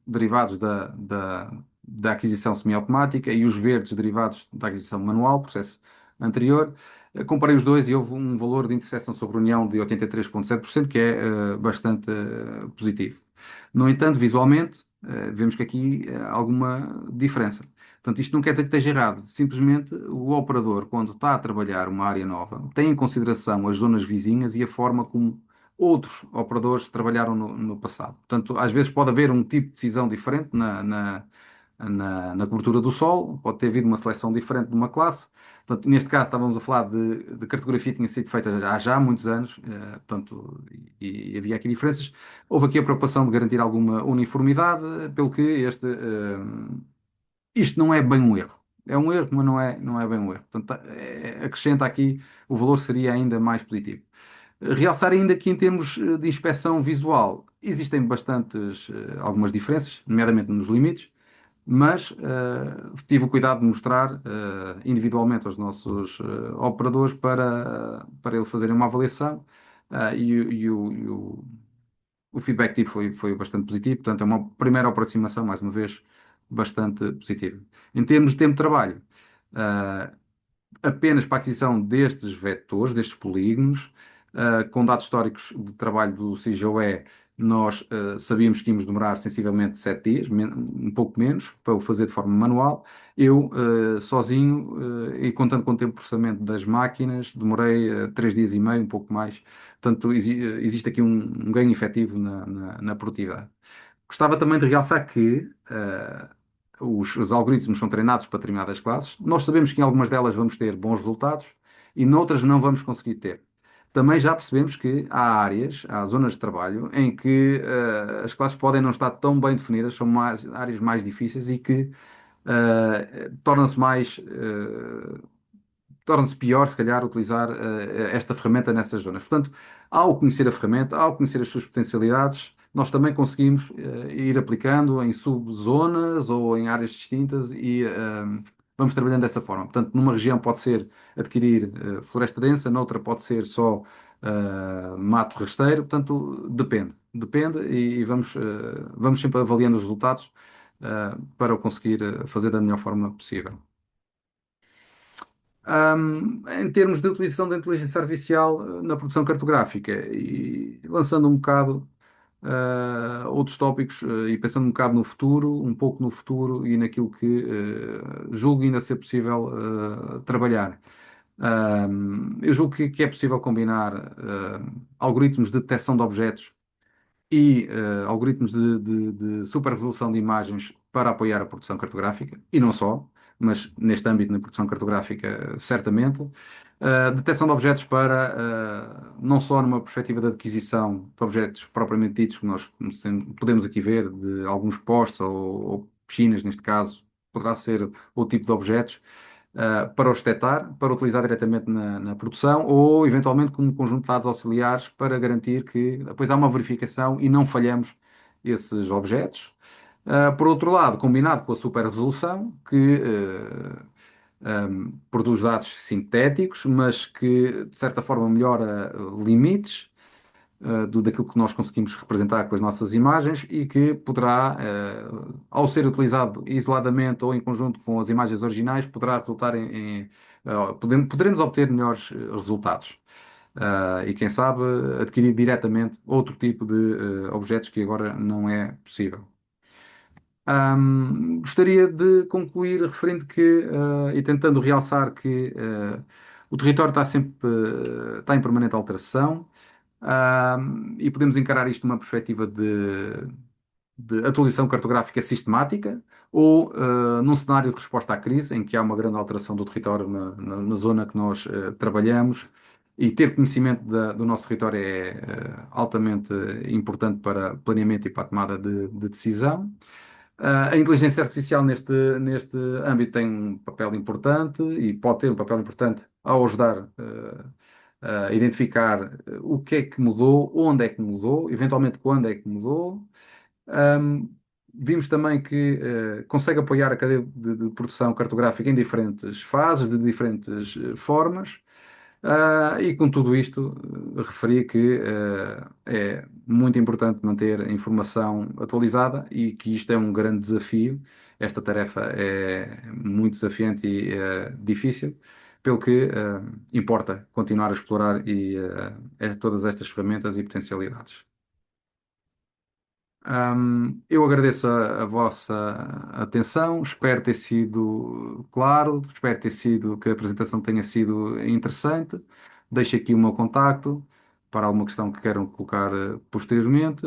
derivados da aquisição semiautomática, e os verdes derivados da aquisição manual, processo anterior. Comparei os dois e houve um valor de interseção sobre união de 83,7%, que é bastante positivo. No entanto, visualmente, vemos que aqui há alguma diferença. Portanto, isto não quer dizer que esteja errado. Simplesmente o operador, quando está a trabalhar uma área nova, tem em consideração as zonas vizinhas e a forma como outros operadores trabalharam no passado. Portanto, às vezes pode haver um tipo de decisão diferente na cobertura do solo, pode ter havido uma seleção diferente de uma classe. Portanto, neste caso, estávamos a falar de cartografia que tinha sido feita há muitos anos, portanto, e havia aqui diferenças. Houve aqui a preocupação de garantir alguma uniformidade, pelo que isto não é bem um erro. É um erro, mas não é bem um erro. Portanto, acrescenta aqui, o valor seria ainda mais positivo. Realçar ainda que em termos de inspeção visual existem algumas diferenças, nomeadamente nos limites, mas tive o cuidado de mostrar individualmente aos nossos operadores para eles fazerem uma avaliação, o feedback que tive foi bastante positivo. Portanto, é uma primeira aproximação, mais uma vez, bastante positiva. Em termos de tempo de trabalho, ah, apenas para a aquisição destes vetores, destes polígonos, com dados históricos de trabalho do CIJOE, nós sabíamos que íamos demorar sensivelmente 7 dias, um pouco menos, para o fazer de forma manual. Eu, sozinho, e contando com o tempo de processamento das máquinas, demorei 3 dias e meio, um pouco mais. Portanto, existe aqui um ganho efetivo na produtividade. Gostava também de realçar que os algoritmos são treinados para determinadas classes. Nós sabemos que em algumas delas vamos ter bons resultados e noutras não vamos conseguir ter. Também já percebemos que há zonas de trabalho em que as classes podem não estar tão bem definidas, são áreas mais difíceis e que torna-se torna-se pior, se calhar, utilizar esta ferramenta nessas zonas. Portanto, ao conhecer a ferramenta, ao conhecer as suas potencialidades, nós também conseguimos ir aplicando em subzonas ou em áreas distintas e vamos trabalhando dessa forma. Portanto, numa região pode ser adquirir floresta densa, noutra pode ser só mato rasteiro. Portanto, depende e vamos sempre avaliando os resultados para o conseguir fazer da melhor forma possível. Em termos de utilização da inteligência artificial na produção cartográfica, e lançando um bocado outros tópicos, e pensando um bocado no futuro, um pouco no futuro e naquilo que julgo ainda ser possível trabalhar. Eu julgo que é possível combinar algoritmos de detecção de objetos e algoritmos de super resolução de imagens para apoiar a produção cartográfica, e não só. mas neste âmbito, na produção cartográfica, certamente. Detecção de objetos não só numa perspectiva de aquisição de objetos propriamente ditos, que nós podemos aqui ver, de alguns postos ou piscinas, neste caso, poderá ser outro tipo de objetos, para os detectar, para utilizar diretamente na produção ou, eventualmente, como conjunto de dados auxiliares para garantir que depois há uma verificação e não falhamos esses objetos. Por outro lado, combinado com a super resolução, que produz dados sintéticos, mas que de certa forma melhora limites daquilo que nós conseguimos representar com as nossas imagens e que poderá, ao ser utilizado isoladamente ou em conjunto com as imagens originais, poderá resultar poderemos obter melhores resultados. E quem sabe adquirir diretamente outro tipo de objetos que agora não é possível. Gostaria de concluir referindo que, e tentando realçar que o território está sempre está em permanente alteração, e podemos encarar isto numa perspectiva de atualização cartográfica sistemática ou num cenário de resposta à crise, em que há uma grande alteração do território na zona que nós trabalhamos. E ter conhecimento do nosso território é altamente importante para planeamento e para a tomada de decisão. A inteligência artificial neste âmbito tem um papel importante e pode ter um papel importante ao ajudar a identificar o que é que mudou, onde é que mudou, eventualmente quando é que mudou. Um, Vimos também que consegue apoiar a cadeia de produção cartográfica em diferentes fases, de diferentes formas. E com tudo isto, referi que é muito importante manter a informação atualizada e que isto é um grande desafio. Esta tarefa é muito desafiante e difícil, pelo que importa continuar a explorar todas estas ferramentas e potencialidades. Eu agradeço a vossa atenção, espero ter sido claro, espero que a apresentação tenha sido interessante. Deixo aqui o meu contacto para alguma questão que queiram colocar posteriormente.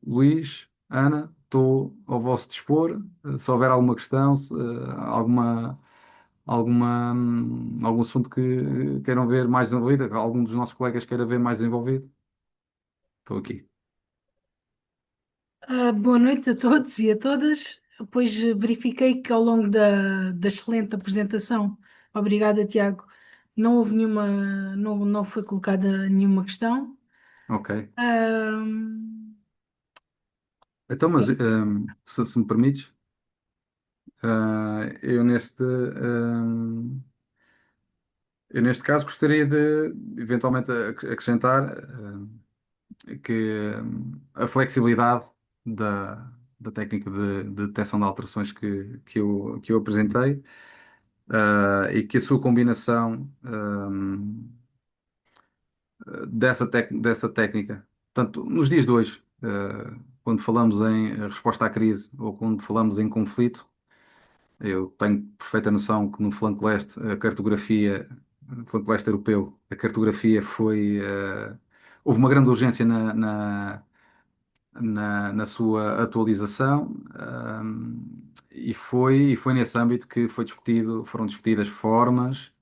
Luís, Ana, estou ao vosso dispor. Se houver alguma questão, algum assunto que queiram ver mais desenvolvido, algum dos nossos colegas queira ver mais desenvolvido, estou aqui. Boa noite a todos e a todas. Pois verifiquei que ao longo da excelente apresentação, obrigada, Tiago, não houve nenhuma, não foi colocada nenhuma questão. Ok. Ahm, Então, mas se me permites, eu neste caso gostaria de eventualmente acrescentar que a flexibilidade da técnica de detecção de alterações que eu apresentei e que a sua combinação dessa técnica, tanto nos dias de hoje, quando falamos em resposta à crise ou quando falamos em conflito. Eu tenho perfeita noção que no flanco leste a cartografia, no flanco leste europeu, a cartografia houve uma grande urgência na sua atualização, e foi nesse âmbito que foram discutidas formas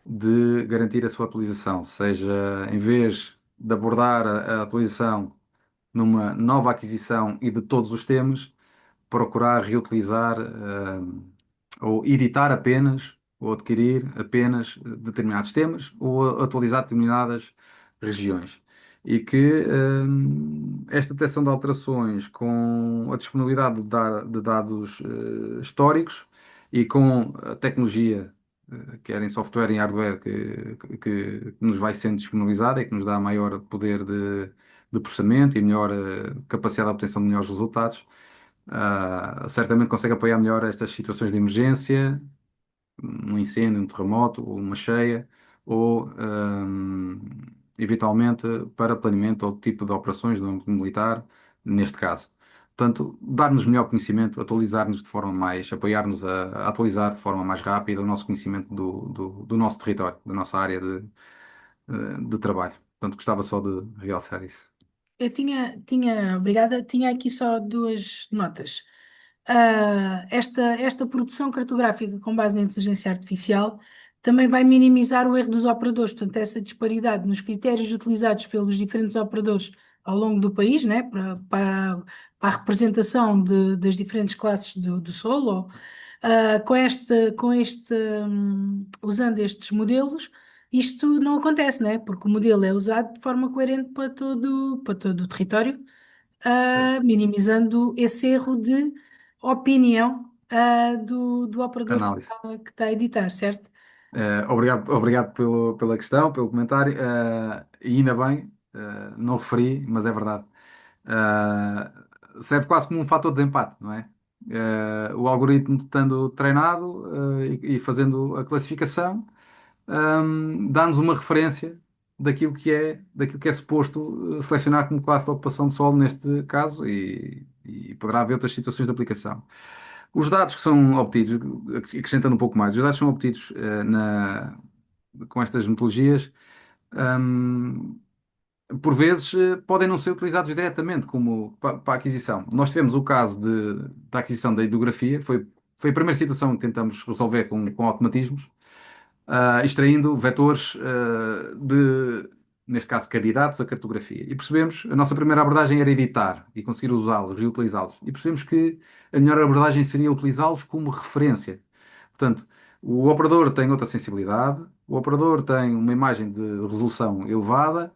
de garantir a sua atualização, seja em vez de abordar a atualização numa nova aquisição e de todos os temas, procurar reutilizar ou editar apenas ou adquirir apenas determinados temas ou atualizar determinadas regiões. E que esta detecção de alterações com a disponibilidade de dados históricos e com a tecnologia, quer em software e hardware, que nos vai sendo disponibilizada e que nos dá maior poder de processamento e melhor capacidade de obtenção de melhores resultados, certamente consegue apoiar melhor estas situações de emergência, um incêndio, um terremoto, ou uma cheia, ou eventualmente para planeamento ou tipo de operações do âmbito militar, neste caso. Portanto, dar-nos melhor conhecimento, atualizar-nos de forma mais, apoiar-nos a atualizar de forma mais rápida o nosso conhecimento do nosso território, da nossa área de trabalho. Portanto, gostava só de realçar isso. eu tinha, obrigada, tinha aqui só duas notas. esta produção cartográfica com base na inteligência artificial também vai minimizar o erro dos operadores. Portanto, essa disparidade nos critérios utilizados pelos diferentes operadores ao longo do país, né, para a representação das diferentes classes do solo, usando estes modelos, isto não acontece, né? Porque o modelo é usado de forma coerente para todo o território, minimizando esse erro de opinião, do operador Análise. que está a editar, certo? Obrigado pela questão, pelo comentário. E ainda bem, não referi, mas é verdade. Serve quase como um fator de desempate, não é? O algoritmo estando treinado, e fazendo a classificação, dá-nos uma referência daquilo que é suposto selecionar como classe de ocupação de solo neste caso, e poderá haver outras situações de aplicação. Os dados que são obtidos, acrescentando um pouco mais, os dados são obtidos com estas metodologias, hum, por vezes podem não ser utilizados diretamente como para a aquisição. Nós tivemos o caso da aquisição da hidrografia, foi a primeira situação que tentamos resolver com automatismos, extraindo vetores, neste caso, candidatos à cartografia. E percebemos, a nossa primeira abordagem era editar e conseguir usá-los, reutilizá-los. E percebemos que a melhor abordagem seria utilizá-los como referência. Portanto, o operador tem outra sensibilidade, o operador tem uma imagem de resolução elevada,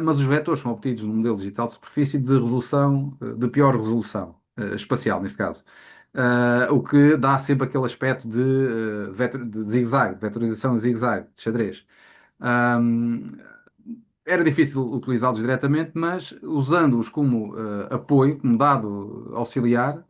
mas os vetores são obtidos num modelo digital de superfície de resolução, de pior resolução, espacial, neste caso. O que dá sempre aquele aspecto de zigue-zague, de vetorização zigue-zague, de xadrez. Ahm, Era difícil utilizá-los diretamente, mas usando-os como apoio, como dado auxiliar,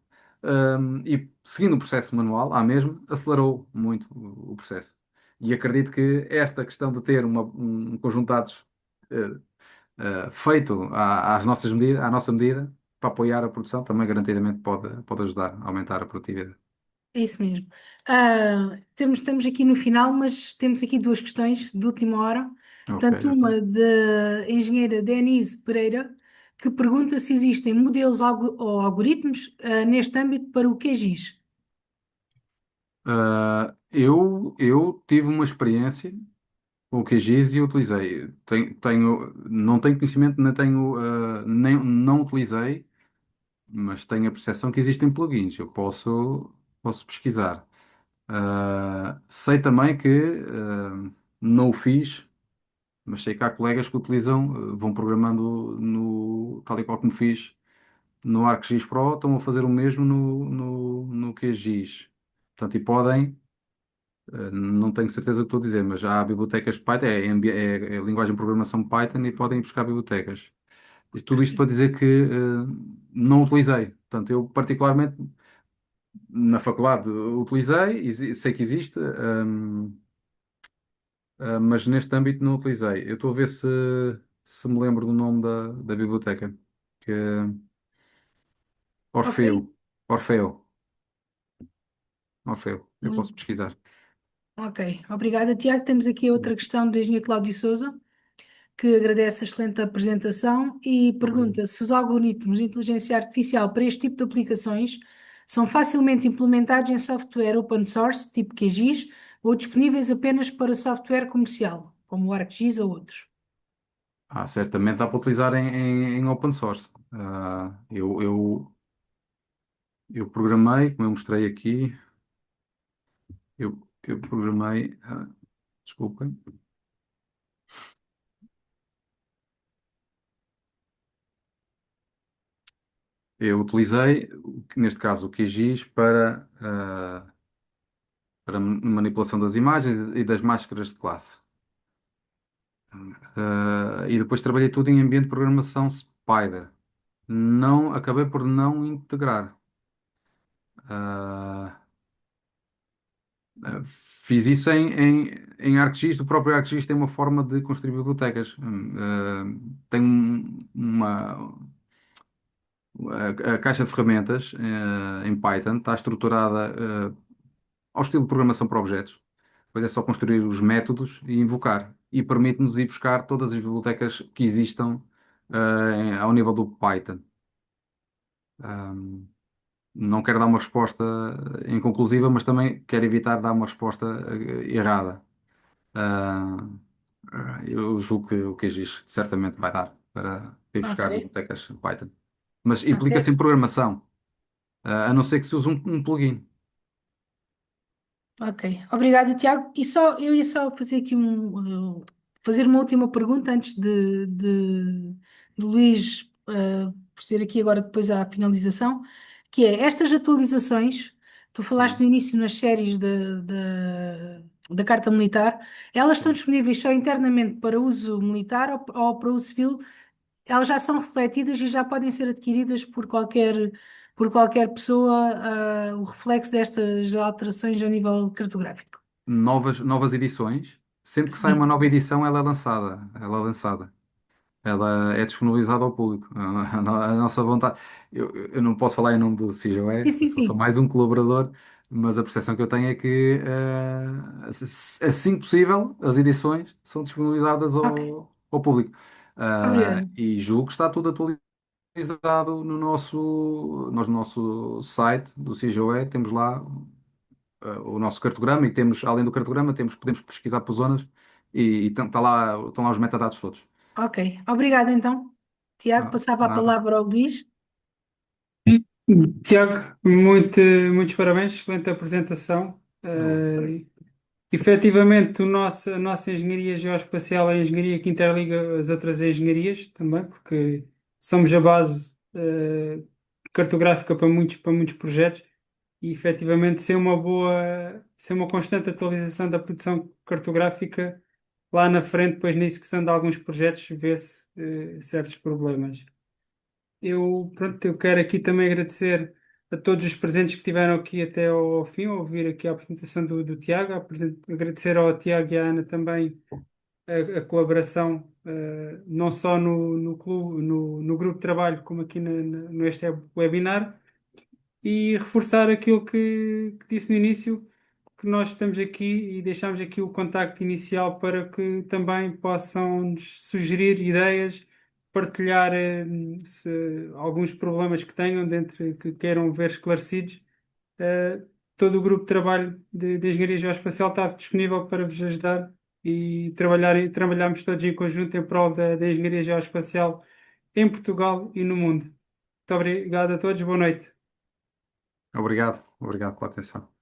e seguindo o processo manual, à mesma, acelerou muito o processo. E acredito que esta questão de ter um conjunto de dados eh, feito à nossa medida, para apoiar a produção, também garantidamente pode ajudar a aumentar a produtividade. É isso mesmo. Estamos aqui no final, mas temos aqui duas questões de última hora. Ok, Portanto, uma da engenheira Denise Pereira, que pergunta se existem modelos ou algoritmos, neste âmbito para o QGIS. eu tive uma experiência com o QGIS e utilizei. Não tenho conhecimento, nem não utilizei, mas tenho a percepção que existem plugins. Eu posso pesquisar. Sei também que não o fiz, mas sei que há colegas que utilizam, vão programando tal e qual como fiz no ArcGIS Pro, estão a fazer o mesmo no QGIS. Portanto, e podem, não tenho certeza do que estou a dizer, mas há bibliotecas de Python, é linguagem de programação Python, e podem ir buscar bibliotecas. E tudo isto para dizer que não utilizei. Portanto, eu particularmente na faculdade utilizei, sei que existe, mas neste âmbito não utilizei. Eu estou a ver se me lembro do nome da biblioteca, que é Ok, Orfeu. Orfeu. Orfeu. Eu posso muito pesquisar. ok. Obrigada, Tiago. Temos aqui outra questão do engenheiro Cláudio Souza, que agradece a excelente apresentação e Obrigado. pergunta se os algoritmos de inteligência artificial para este tipo de aplicações são facilmente implementados em software open source, tipo QGIS, ou disponíveis apenas para software comercial, como o ArcGIS ou outros. Certamente dá para utilizar em open source. Eu programei, como eu mostrei aqui, eu programei, desculpem, eu utilizei, neste caso, o QGIS para manipulação das imagens e das máscaras de classe. E depois trabalhei tudo em ambiente de programação Spider. Não, acabei por não integrar. Ah, Fiz isso em ArcGIS. O próprio ArcGIS tem uma forma de construir bibliotecas. Tem a caixa de ferramentas em Python está estruturada ao estilo de programação para objetos. Depois é só construir os métodos e invocar. E permite-nos ir buscar todas as bibliotecas que existam ao nível do Python. não quero dar uma resposta inconclusiva, mas também quero evitar dar uma resposta errada. Ah, eu julgo que o QGIS certamente vai dar para ir Ok, buscar bibliotecas Python. Mas implica-se ok. em programação, a não ser que se use um plugin. Ok, obrigada, Tiago. Eu ia só fazer aqui fazer uma última pergunta antes do Luís, por ser aqui agora depois à finalização, que é estas atualizações, tu falaste no Sim. início nas séries da Carta Militar, elas estão Sim. disponíveis só internamente para uso militar ou para uso civil? Elas já são refletidas e já podem ser adquiridas por qualquer pessoa, o reflexo destas alterações a nível cartográfico. Novas edições, sempre que sai uma Sim, nova edição, ela é lançada. Ela é lançada. Ela é disponibilizada ao público. A nossa vontade. Eu não posso falar em nome do CIJOE, sim, sim, eu sou sim. mais um colaborador, mas a percepção que eu tenho é que, assim que possível, as edições são disponibilizadas Ok, ao público. obrigada. E julgo que está tudo atualizado no nosso site do CIJOE. Temos lá o nosso cartograma e temos, além do cartograma, podemos pesquisar por zonas e estão lá os metadados todos. Ok, obrigada então. Tiago, passava a Nada. palavra ao Luís. Tiago, muitos parabéns, excelente apresentação. Efetivamente, a nossa engenharia geoespacial é a engenharia que interliga as outras engenharias também, porque somos a base cartográfica para muitos projetos e efetivamente ser uma constante atualização da produção cartográfica lá na frente, depois na execução de alguns projetos, vê-se certos problemas. Eu quero aqui também agradecer a todos os presentes que estiveram aqui até ao fim, a ouvir aqui a apresentação do Tiago, agradecer ao Tiago e à Ana também a colaboração, não só no clube, no grupo de trabalho, como aqui neste webinar, e reforçar aquilo que disse no início, que nós estamos aqui e deixamos aqui o contacto inicial para que também possam nos sugerir ideias, partilhar alguns problemas que tenham dentro que queiram ver esclarecidos. Eh, Todo o grupo de trabalho de Engenharia Geoespacial está disponível para vos ajudar e trabalharmos todos em conjunto em prol da Engenharia Geoespacial em Portugal e no mundo. Muito obrigado a todos, boa noite. Obrigado pela atenção.